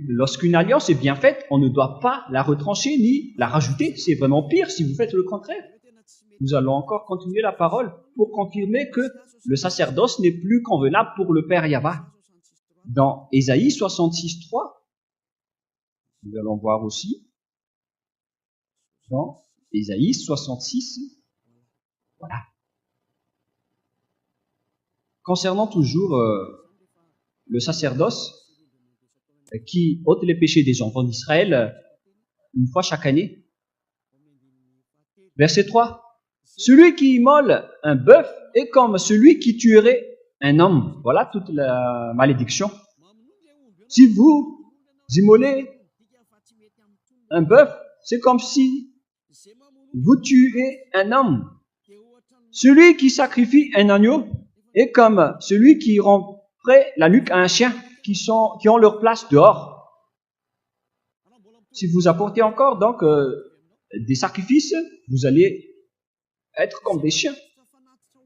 lorsqu'une alliance est bien faite, on ne doit pas la retrancher ni la rajouter. C'est vraiment pire si vous faites le contraire. Nous allons encore continuer la parole pour confirmer que le sacerdoce n'est plus convenable pour le Père Yahva. Dans Ésaïe 66,3, nous allons voir aussi dans Ésaïe 66, voilà. Concernant toujours le sacerdoce qui ôte les péchés des enfants d'Israël une fois chaque année. Verset 3. Celui qui immole un bœuf est comme celui qui tuerait un homme. Voilà toute la malédiction. Si vous immolez Un bœuf, c'est comme si vous tuez un homme. Celui qui sacrifie un agneau est comme celui qui romperait la nuque à un chien qui ont leur place dehors. Si vous apportez encore donc des sacrifices, vous allez être comme des chiens.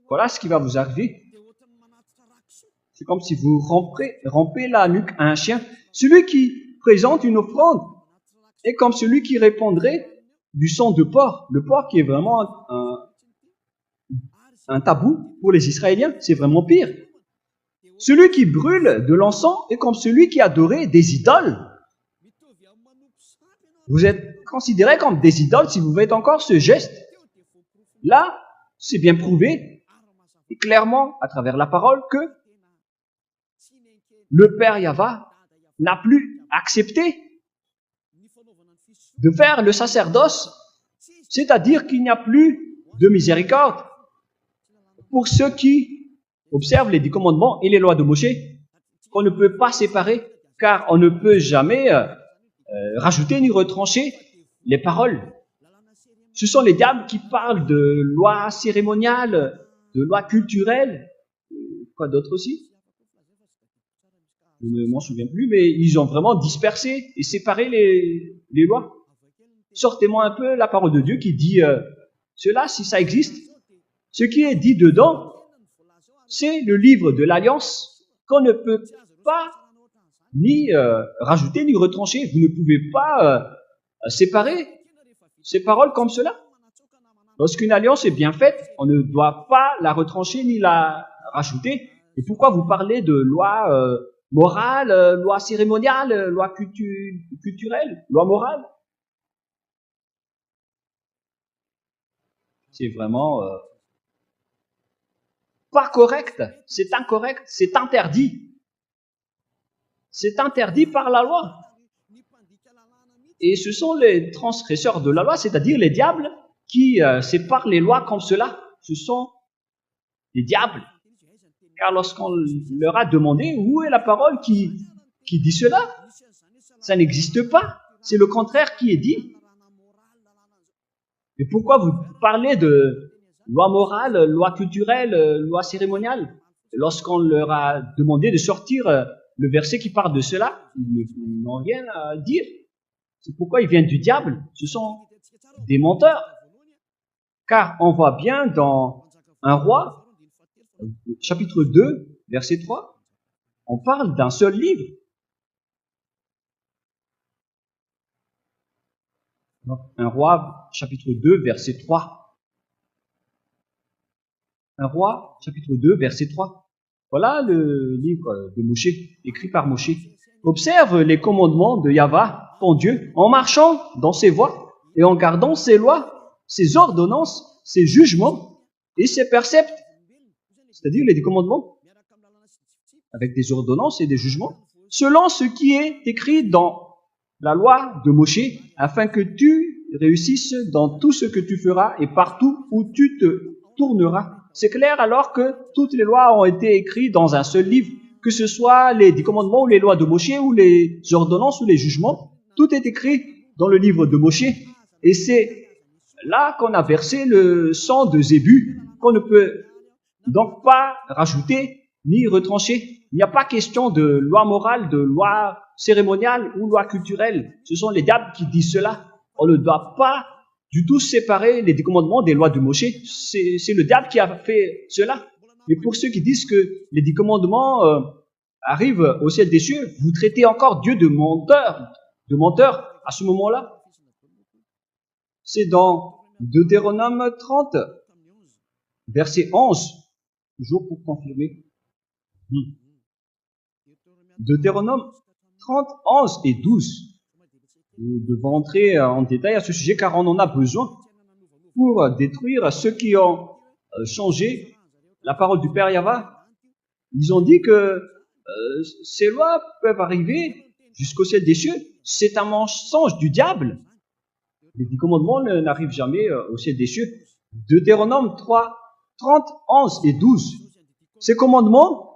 Voilà ce qui va vous arriver. C'est comme si vous rompez la nuque à un chien. Celui qui présente une offrande est comme celui qui répandrait du sang de porc. Le porc qui est vraiment un tabou pour les Israéliens, c'est vraiment pire. Celui qui brûle de l'encens est comme celui qui adorait des idoles. Vous êtes considérés comme des idoles si vous faites encore ce geste. Là, c'est bien prouvé, et clairement, à travers la parole, que le Père Yahva n'a plus accepté de faire le sacerdoce, c'est-à-dire qu'il n'y a plus de miséricorde pour ceux qui observent les 10 commandements et les lois de Moshe, qu'on ne peut pas séparer, car on ne peut jamais rajouter ni retrancher les paroles. Ce sont les diables qui parlent de lois cérémoniales, de lois culturelles, quoi d'autre aussi? Je ne m'en souviens plus, mais ils ont vraiment dispersé et séparé les lois. Sortez-moi un peu la parole de Dieu qui dit cela, si ça existe. Ce qui est dit dedans, c'est le livre de l'Alliance qu'on ne peut pas ni rajouter ni retrancher. Vous ne pouvez pas séparer ces paroles comme cela. Lorsqu'une alliance est bien faite, on ne doit pas la retrancher ni la rajouter. Et pourquoi vous parlez de loi morale, loi cérémoniale, loi culturelle, loi morale? C'est vraiment pas correct, c'est incorrect, c'est interdit. C'est interdit par la loi. Et ce sont les transgresseurs de la loi, c'est-à-dire les diables, qui séparent les lois comme cela. Ce sont les diables. Car lorsqu'on leur a demandé où est la parole qui dit cela, ça n'existe pas. C'est le contraire qui est dit. Et pourquoi vous parlez de loi morale, loi culturelle, loi cérémoniale? Lorsqu'on leur a demandé de sortir le verset qui parle de cela, ils n'ont rien à dire. C'est pourquoi ils viennent du diable. Ce sont des menteurs. Car on voit bien dans un roi, chapitre 2, verset 3, on parle d'un seul livre. Un roi, chapitre 2, verset 3. Un roi, chapitre 2, verset 3. Voilà le livre de Moshe, écrit par Moshe. Observe les commandements de Yahva, ton Dieu, en marchant dans ses voies et en gardant ses lois, ses ordonnances, ses jugements et ses préceptes. C'est-à-dire les 10 commandements, avec des ordonnances et des jugements, selon ce qui est écrit dans la loi de Moshe, afin que tu réussisses dans tout ce que tu feras et partout où tu te tourneras. C'est clair alors que toutes les lois ont été écrites dans un seul livre, que ce soit les 10 commandements ou les lois de Moshe ou les ordonnances ou les jugements, tout est écrit dans le livre de Moshe. Et c'est là qu'on a versé le sang de Zébu, qu'on ne peut donc pas rajouter ni retrancher. Il n'y a pas question de loi morale, de loi cérémoniale ou loi culturelle. Ce sont les diables qui disent cela. On ne doit pas du tout séparer les 10 commandements des lois de Moshe. C'est le diable qui a fait cela. Mais pour ceux qui disent que les 10 commandements arrivent au ciel des cieux, vous traitez encore Dieu de menteur à ce moment-là. C'est dans Deutéronome 30, verset 11, toujours pour confirmer. Deutéronome 30, 11 et 12. Nous devons entrer en détail à ce sujet car on en a besoin pour détruire ceux qui ont changé la parole du Père Yahva. Ils ont dit que ces lois peuvent arriver jusqu'au ciel des cieux. C'est un mensonge du diable. Les 10 commandements n'arrivent jamais au ciel des cieux. Deutéronome 3, 30, 11 et 12. Ces commandements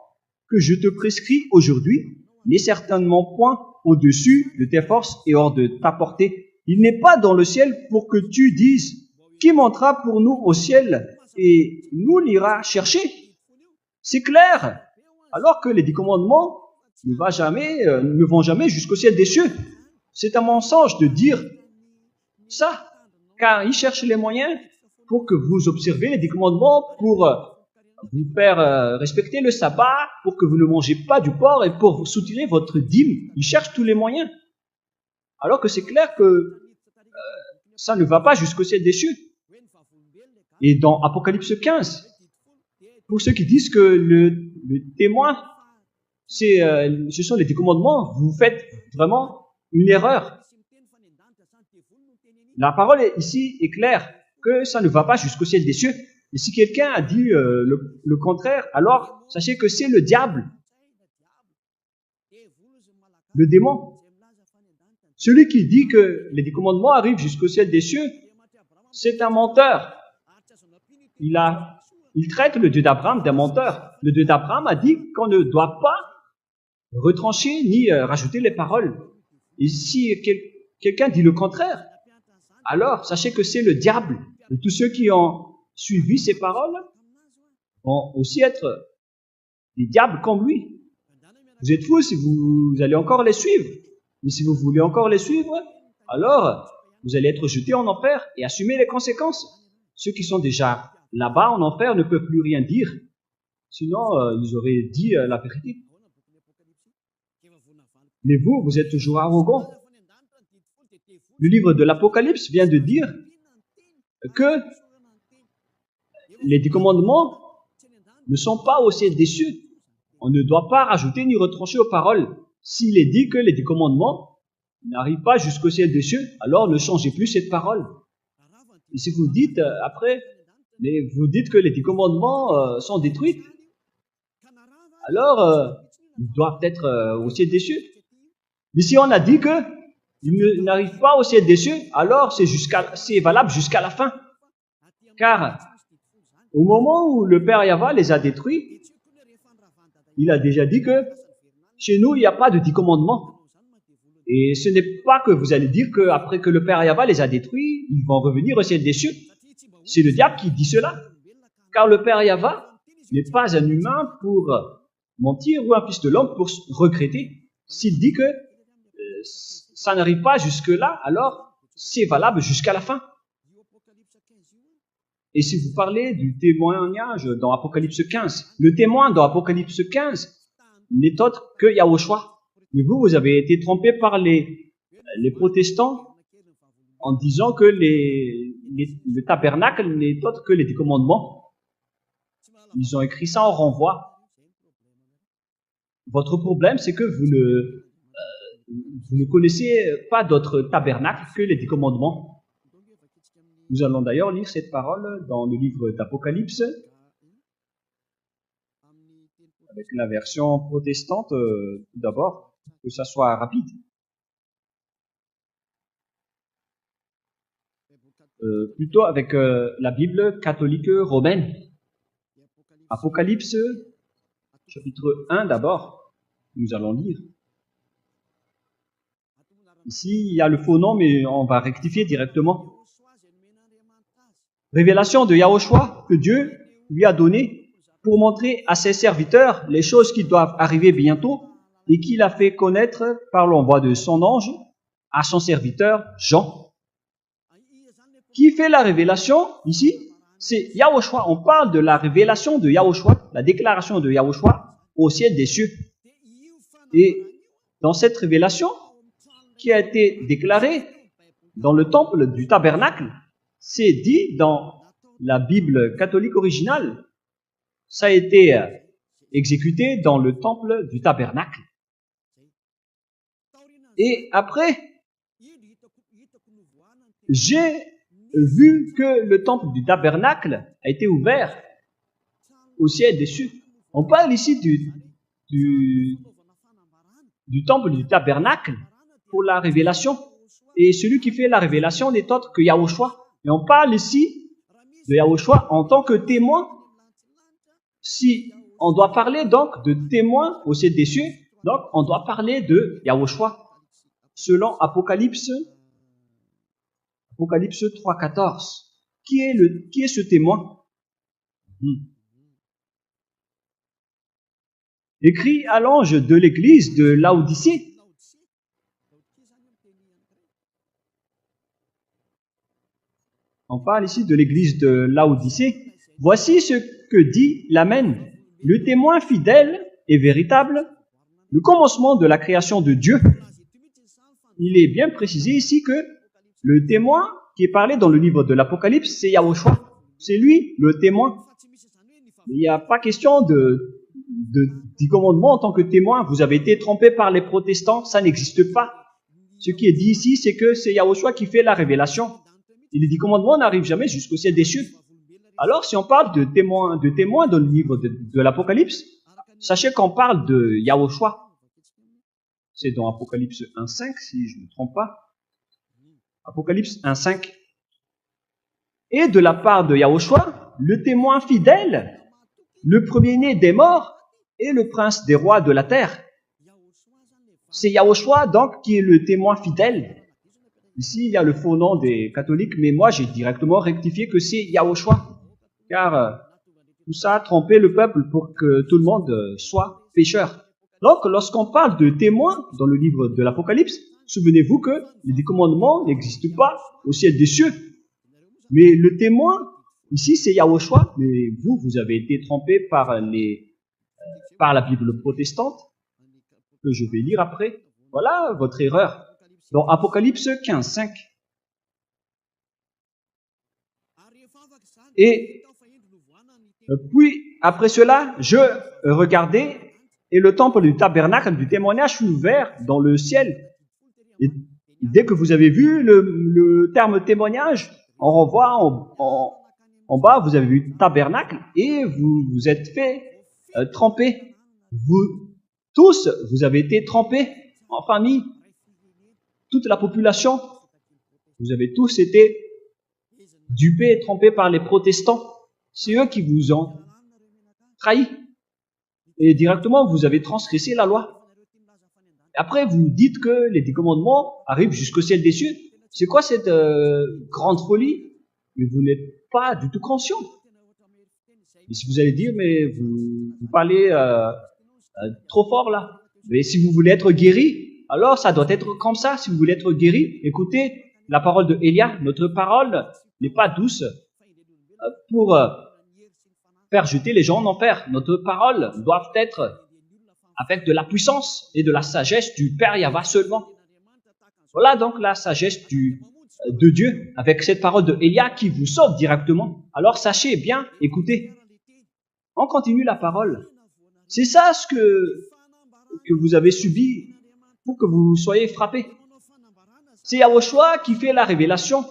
que je te prescris aujourd'hui n'est certainement point au-dessus de tes forces et hors de ta portée. Il n'est pas dans le ciel pour que tu dises, qui montera pour nous au ciel et nous l'ira chercher. C'est clair. Alors que les 10 commandements ne vont jamais jusqu'au ciel des cieux. C'est un mensonge de dire ça, car ils cherchent les moyens pour que vous observez les 10 commandements, pour vous faire respecter le sabbat, pour que vous ne mangez pas du porc et pour vous soutirer votre dîme. Ils cherchent tous les moyens. Alors que c'est clair que ça ne va pas jusqu'au ciel des cieux. Et dans Apocalypse 15, pour ceux qui disent que le témoin, ce sont les 10 commandements, vous faites vraiment une erreur. La parole ici est claire, que ça ne va pas jusqu'au ciel des cieux. Et si quelqu'un a dit le contraire, alors sachez que c'est le diable, le démon. Celui qui dit que les 10 commandements arrivent jusqu'au ciel des cieux, c'est un menteur. Il traite le Dieu d'Abraham d'un menteur. Le Dieu d'Abraham a dit qu'on ne doit pas retrancher ni rajouter les paroles. Et si quelqu'un dit le contraire, alors sachez que c'est le diable. Et tous ceux qui ont suivi ces paroles vont aussi être des diables comme lui. Vous êtes fous si vous allez encore les suivre. Mais si vous voulez encore les suivre, alors vous allez être jetés en enfer et assumer les conséquences. Ceux qui sont déjà là-bas en enfer ne peuvent plus rien dire. Sinon, ils auraient dit la vérité. Mais vous êtes toujours arrogants. Le livre de l'Apocalypse vient de dire que les 10 commandements ne sont pas au ciel des cieux. On ne doit pas rajouter ni retrancher aux paroles. S'il est dit que les 10 commandements n'arrivent pas jusqu'au ciel des cieux, alors ne changez plus cette parole. Et si vous dites après, mais vous dites que les 10 commandements sont détruits, alors ils doivent être au ciel des cieux. Mais si on a dit que ils n'arrivent pas au ciel des cieux, alors c'est valable jusqu'à la fin. Car au moment où le Père Yahva les a détruits, il a déjà dit que chez nous, il n'y a pas de 10 commandements. Et ce n'est pas que vous allez dire qu'après que le Père Yahva les a détruits, ils vont revenir au ciel des cieux. C'est le diable qui dit cela. Car le Père Yahva n'est pas un humain pour mentir ou un fils de l'homme pour regretter. S'il dit que ça n'arrive pas jusque-là, alors c'est valable jusqu'à la fin. Et si vous parlez du témoignage dans Apocalypse 15, le témoin dans Apocalypse 15 n'est autre que Yahushua. Mais vous avez été trompé par les protestants en disant que le tabernacle n'est autre que les 10 commandements. Ils ont écrit ça en renvoi. Votre problème, c'est que vous ne connaissez pas d'autre tabernacle que les 10 commandements. Nous allons d'ailleurs lire cette parole dans le livre d'Apocalypse, avec la version protestante tout d'abord, que ça soit rapide. Plutôt avec la Bible catholique romaine. Apocalypse, chapitre 1 d'abord, nous allons lire. Ici, il y a le faux nom, mais on va rectifier directement. Révélation de Yahushua que Dieu lui a donnée pour montrer à ses serviteurs les choses qui doivent arriver bientôt et qu'il a fait connaître par l'envoi de son ange à son serviteur Jean. Qui fait la révélation ici? C'est Yahushua. On parle de la révélation de Yahushua, la déclaration de Yahushua au ciel des cieux. Et dans cette révélation qui a été déclarée dans le temple du tabernacle, c'est dit dans la Bible catholique originale, ça a été exécuté dans le temple du tabernacle. Et après, j'ai vu que le temple du tabernacle a été ouvert au ciel des cieux. On parle ici du temple du tabernacle pour la révélation. Et celui qui fait la révélation n'est autre que Yahushua. Et on parle ici de Yahushua en tant que témoin. Si on doit parler donc de témoin au ciel des cieux, donc on doit parler de Yahushua. Selon Apocalypse Apocalypse 3,14. Qui est ce témoin? Écrit à l'ange de l'église de Laodicée. On parle ici de l'église de Laodicée. Voici ce que dit l'Amen, le témoin fidèle et véritable, le commencement de la création de Dieu. Il est bien précisé ici que le témoin qui est parlé dans le livre de l'Apocalypse, c'est Yahushua. C'est lui le témoin. Il n'y a pas question du commandement en tant que témoin. Vous avez été trompé par les protestants, ça n'existe pas. Ce qui est dit ici, c'est que c'est Yahushua qui fait la révélation. Et les 10 commandements n'arrivent jamais jusqu'au ciel des cieux. Alors, si on parle de témoins dans le livre de l'Apocalypse, sachez qu'on parle de Yahushua. C'est dans Apocalypse 1.5, si je ne me trompe pas. Apocalypse 1.5. Et de la part de Yahushua, le témoin fidèle, le premier-né des morts et le prince des rois de la terre. C'est Yahushua, donc, qui est le témoin fidèle. Ici, il y a le faux nom des catholiques, mais moi, j'ai directement rectifié que c'est Yahushua. Car tout ça a trompé le peuple pour que tout le monde soit pécheur. Donc, lorsqu'on parle de témoins dans le livre de l'Apocalypse, souvenez-vous que les 10 commandements n'existent pas au ciel des cieux. Mais le témoin, ici, c'est Yahushua. Mais vous avez été trompé par la Bible protestante, que je vais lire après. Voilà votre erreur. Dans Apocalypse 15.5. Et puis, après cela, je regardais, et le temple du tabernacle du témoignage fut ouvert dans le ciel. Et dès que vous avez vu le terme témoignage, on revoit en bas, vous avez vu tabernacle, et vous vous êtes fait tremper. Vous tous, vous avez été trempés en famille. Toute la population, vous avez tous été dupés et trompés par les protestants. C'est eux qui vous ont trahi. Et directement, vous avez transgressé la loi. Après, vous dites que les 10 commandements arrivent jusqu'au ciel des cieux. C'est quoi cette grande folie? Mais vous n'êtes pas du tout conscient. Et si vous allez dire, mais vous parlez trop fort là. Mais si vous voulez être guéri, alors ça doit être comme ça. Si vous voulez être guéri, écoutez la parole de Élia. Notre parole n'est pas douce pour faire jeter les gens en enfer. Notre parole doit être avec de la puissance et de la sagesse du Père Yahva seulement. Voilà donc la sagesse de Dieu avec cette parole de Élia qui vous sauve directement. Alors sachez bien, écoutez. On continue la parole. C'est ça ce que vous avez subi pour que vous soyez frappés. C'est Yahushua qui fait la révélation.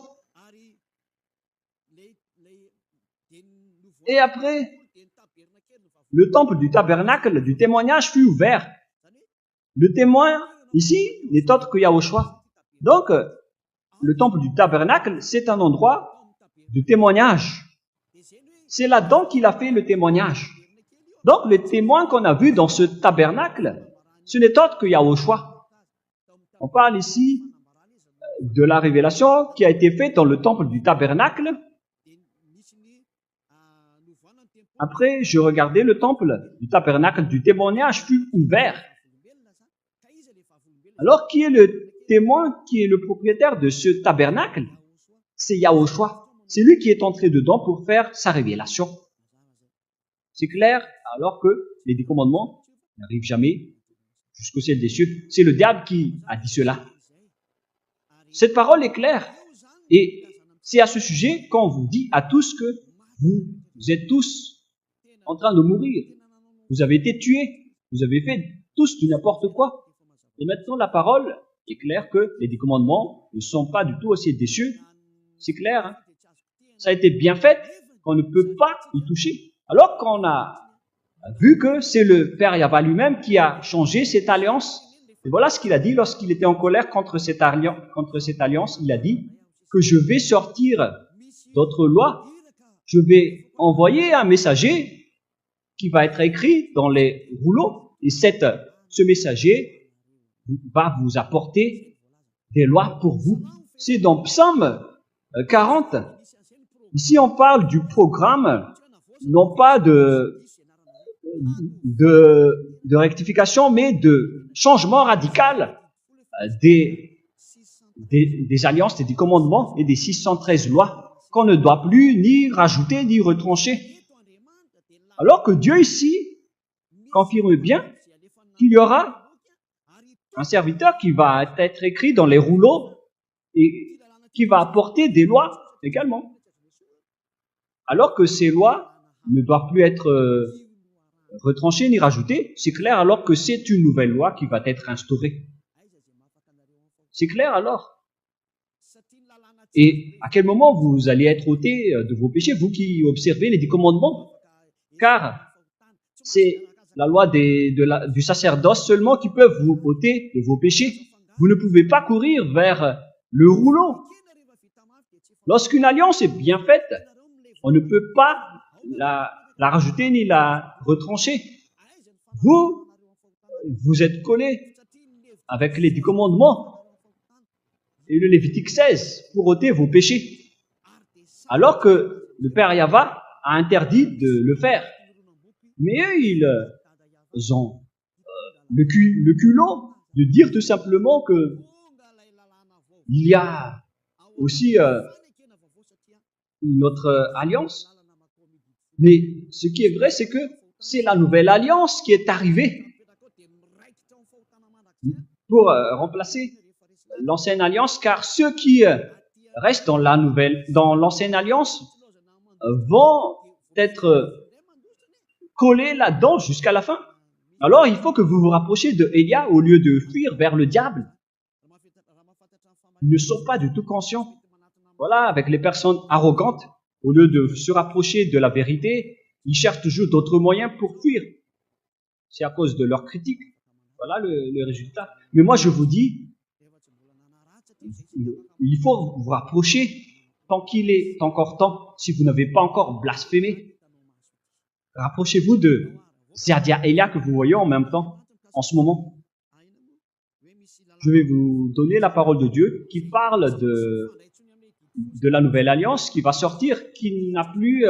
Et après, le temple du tabernacle du témoignage fut ouvert. Le témoin, ici, n'est autre que Yahushua. Donc, le temple du tabernacle, c'est un endroit de témoignage. C'est là-dedans qu'il a fait le témoignage. Donc, le témoin qu'on a vu dans ce tabernacle, ce n'est autre que Yahushua. On parle ici de la révélation qui a été faite dans le temple du tabernacle. Après, je regardais le temple du tabernacle du témoignage fut ouvert. Alors, qui est le témoin, qui est le propriétaire de ce tabernacle? C'est Yahushua. C'est lui qui est entré dedans pour faire sa révélation. C'est clair, alors que les 10 commandements n'arrivent jamais jusqu'au ciel des cieux. C'est le diable qui a dit cela. Cette parole est claire. Et c'est à ce sujet qu'on vous dit à tous que vous êtes tous en train de mourir. Vous avez été tués. Vous avez fait tous du n'importe quoi. Et maintenant, la parole est claire que les 10 commandements ne sont pas du tout au ciel des cieux. C'est clair. Hein? Ça a été bien fait qu'on ne peut pas y toucher. Alors qu'on a vu que c'est le Père Yahva lui-même qui a changé cette alliance. Et voilà ce qu'il a dit lorsqu'il était en colère contre cette alliance. Il a dit que je vais sortir d'autres lois. Je vais envoyer un messager qui va être écrit dans les rouleaux. Et ce messager va vous apporter des lois pour vous. C'est dans Psaume 40. Ici, on parle du programme, non pas de rectification, mais de changement radical des alliances et des commandements et des 613 lois qu'on ne doit plus ni rajouter ni retrancher. Alors que Dieu ici confirme bien qu'il y aura un serviteur qui va être écrit dans les rouleaux et qui va apporter des lois également. Alors que ces lois ne doivent plus être retranchées ni rajoutées, c'est clair alors que c'est une nouvelle loi qui va être instaurée. C'est clair alors. Et à quel moment vous allez être ôté de vos péchés, vous qui observez les 10 commandements? Car c'est la loi du sacerdoce seulement qui peuvent vous ôter de vos péchés. Vous ne pouvez pas courir vers le rouleau. Lorsqu'une alliance est bien faite, on ne peut pas la rajouter ni la retrancher. Vous êtes collé avec les 10 commandements et le Lévitique 16 pour ôter vos péchés. Alors que le Père Yahva a interdit de le faire. Mais eux, ils ont le culot de dire tout simplement que il y a aussi notre alliance. Mais ce qui est vrai, c'est que c'est la nouvelle alliance qui est arrivée pour remplacer l'ancienne alliance, car ceux qui restent dans l'ancienne alliance vont être collés là-dedans jusqu'à la fin. Alors, il faut que vous vous rapprochiez de Élia au lieu de fuir vers le diable. Ils ne sont pas du tout conscients. Voilà, avec les personnes arrogantes, au lieu de se rapprocher de la vérité, ils cherchent toujours d'autres moyens pour fuir. C'est à cause de leur critique. Voilà le résultat. Mais moi, je vous dis, il faut vous rapprocher tant qu'il est encore temps, si vous n'avez pas encore blasphémé. Rapprochez-vous de Ziadia Elia que vous voyez en même temps, en ce moment. Je vais vous donner la parole de Dieu qui parle de la nouvelle alliance qui va sortir, qui n'a plus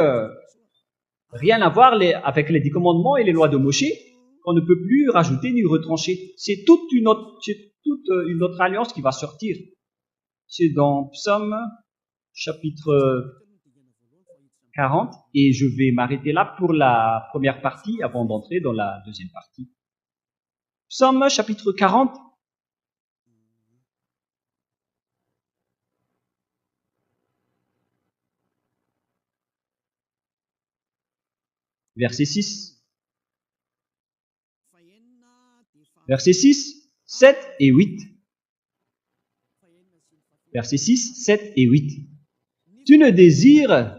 rien à voir avec les 10 commandements et les lois de Moshe, qu'on ne peut plus rajouter ni retrancher. C'est toute une autre alliance qui va sortir. C'est dans Psaume chapitre 40, et je vais m'arrêter là pour la première partie avant d'entrer dans la deuxième partie. Psaume chapitre 40. Verset 6. Verset 6, 7 et 8. Verset 6, 7 et 8. Tu ne désires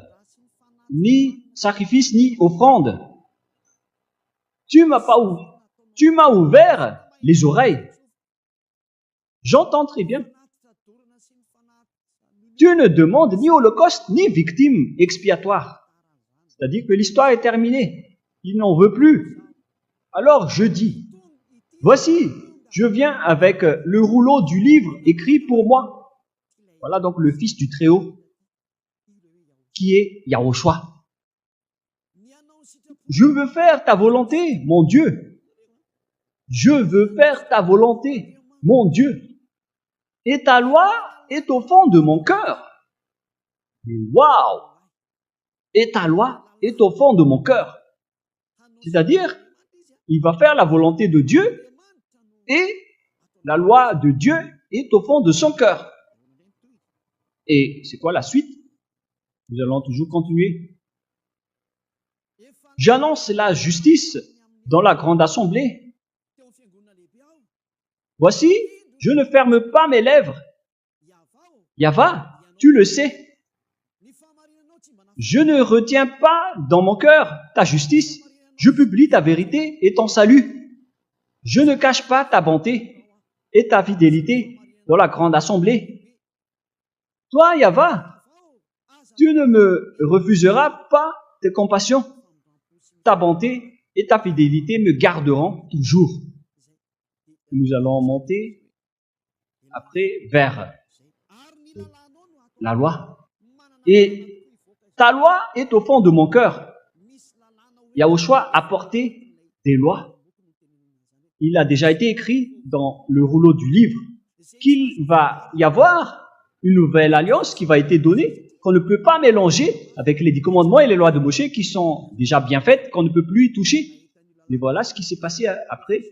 ni sacrifice ni offrande. Tu m'as ouvert les oreilles. J'entends très bien. Tu ne demandes ni holocauste ni victime expiatoire. C'est-à-dire que l'histoire est terminée. Il n'en veut plus. Alors je dis, voici, je viens avec le rouleau du livre écrit pour moi. Voilà donc le Fils du Très-Haut, qui est Yahushua. Je veux faire ta volonté, mon Dieu. Je veux faire ta volonté, mon Dieu. Et ta loi est au fond de mon cœur. Waouh! Et ta loi est au fond de mon cœur. C'est-à-dire, il va faire la volonté de Dieu et la loi de Dieu est au fond de son cœur. Et c'est quoi la suite? Nous allons toujours continuer. J'annonce la justice dans la grande assemblée. Voici, je ne ferme pas mes lèvres. Yahva, tu le sais. Je ne retiens pas dans mon cœur ta justice. Je publie ta vérité et ton salut. Je ne cache pas ta bonté et ta fidélité dans la grande assemblée. Toi, Yahva, tu ne me refuseras pas tes compassions. Ta bonté et ta fidélité me garderont toujours. Nous allons monter après vers la loi. Et ta loi est au fond de mon cœur. Yahushua a porté des lois. Il a déjà été écrit dans le rouleau du livre qu'il va y avoir une nouvelle alliance qui va être donnée, qu'on ne peut pas mélanger avec les 10 commandements et les lois de Moïse qui sont déjà bien faites, qu'on ne peut plus y toucher. Mais voilà ce qui s'est passé après.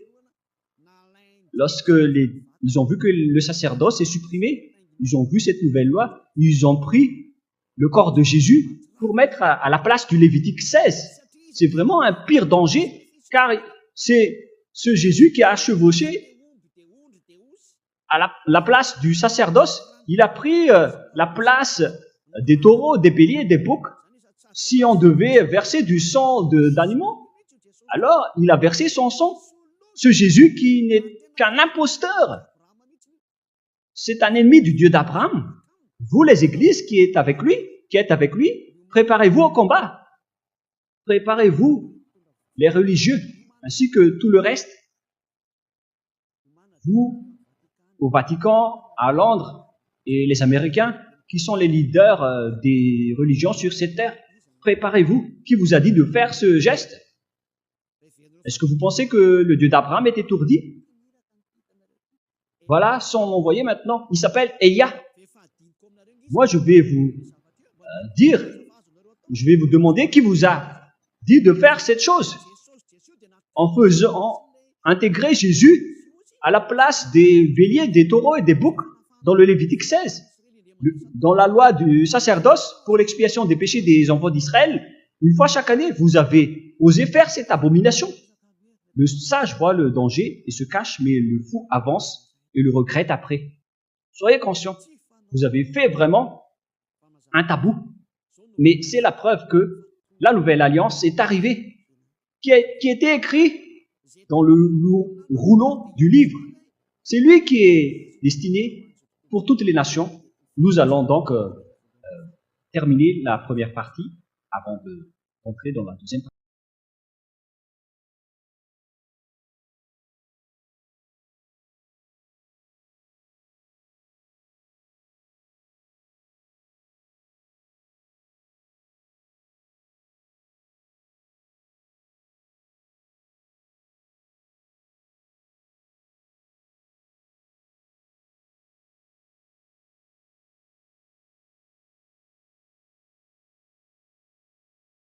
Lorsque ils ont vu que le sacerdoce est supprimé, ils ont vu cette nouvelle loi, ils ont pris le corps de Jésus pour mettre à la place du Lévitique 16. C'est vraiment un pire danger, car c'est ce Jésus qui a chevauché à la place du sacerdoce. Il a pris la place des taureaux, des béliers, des boucs. Si on devait verser du sang d'animaux, alors il a versé son sang. Ce Jésus qui n'est qu'un imposteur, c'est un ennemi du Dieu d'Abraham. Vous, les églises qui êtes avec lui, préparez-vous au combat. Préparez-vous, les religieux, ainsi que tout le reste. Vous, au Vatican, à Londres, et les Américains, qui sont les leaders des religions sur cette terre, préparez-vous. Qui vous a dit de faire ce geste? Est-ce que vous pensez que le Dieu d'Abraham est étourdi? Voilà son envoyé maintenant. Il s'appelle Elia. Moi, je vais vous je vais vous demander qui vous a dit de faire cette chose en faisant intégrer Jésus à la place des béliers, des taureaux et des boucs dans le Lévitique 16. Dans la loi du sacerdoce pour l'expiation des péchés des enfants d'Israël, une fois chaque année, vous avez osé faire cette abomination. Le sage voit le danger et se cache, mais le fou avance et le regrette après. Soyez conscients, vous avez fait vraiment un tabou. Mais c'est la preuve que la nouvelle alliance est arrivée, qui était écrit dans le rouleau du livre. C'est lui qui est destiné pour toutes les nations. Nous allons donc terminer la première partie avant d'entrer dans la deuxième partie.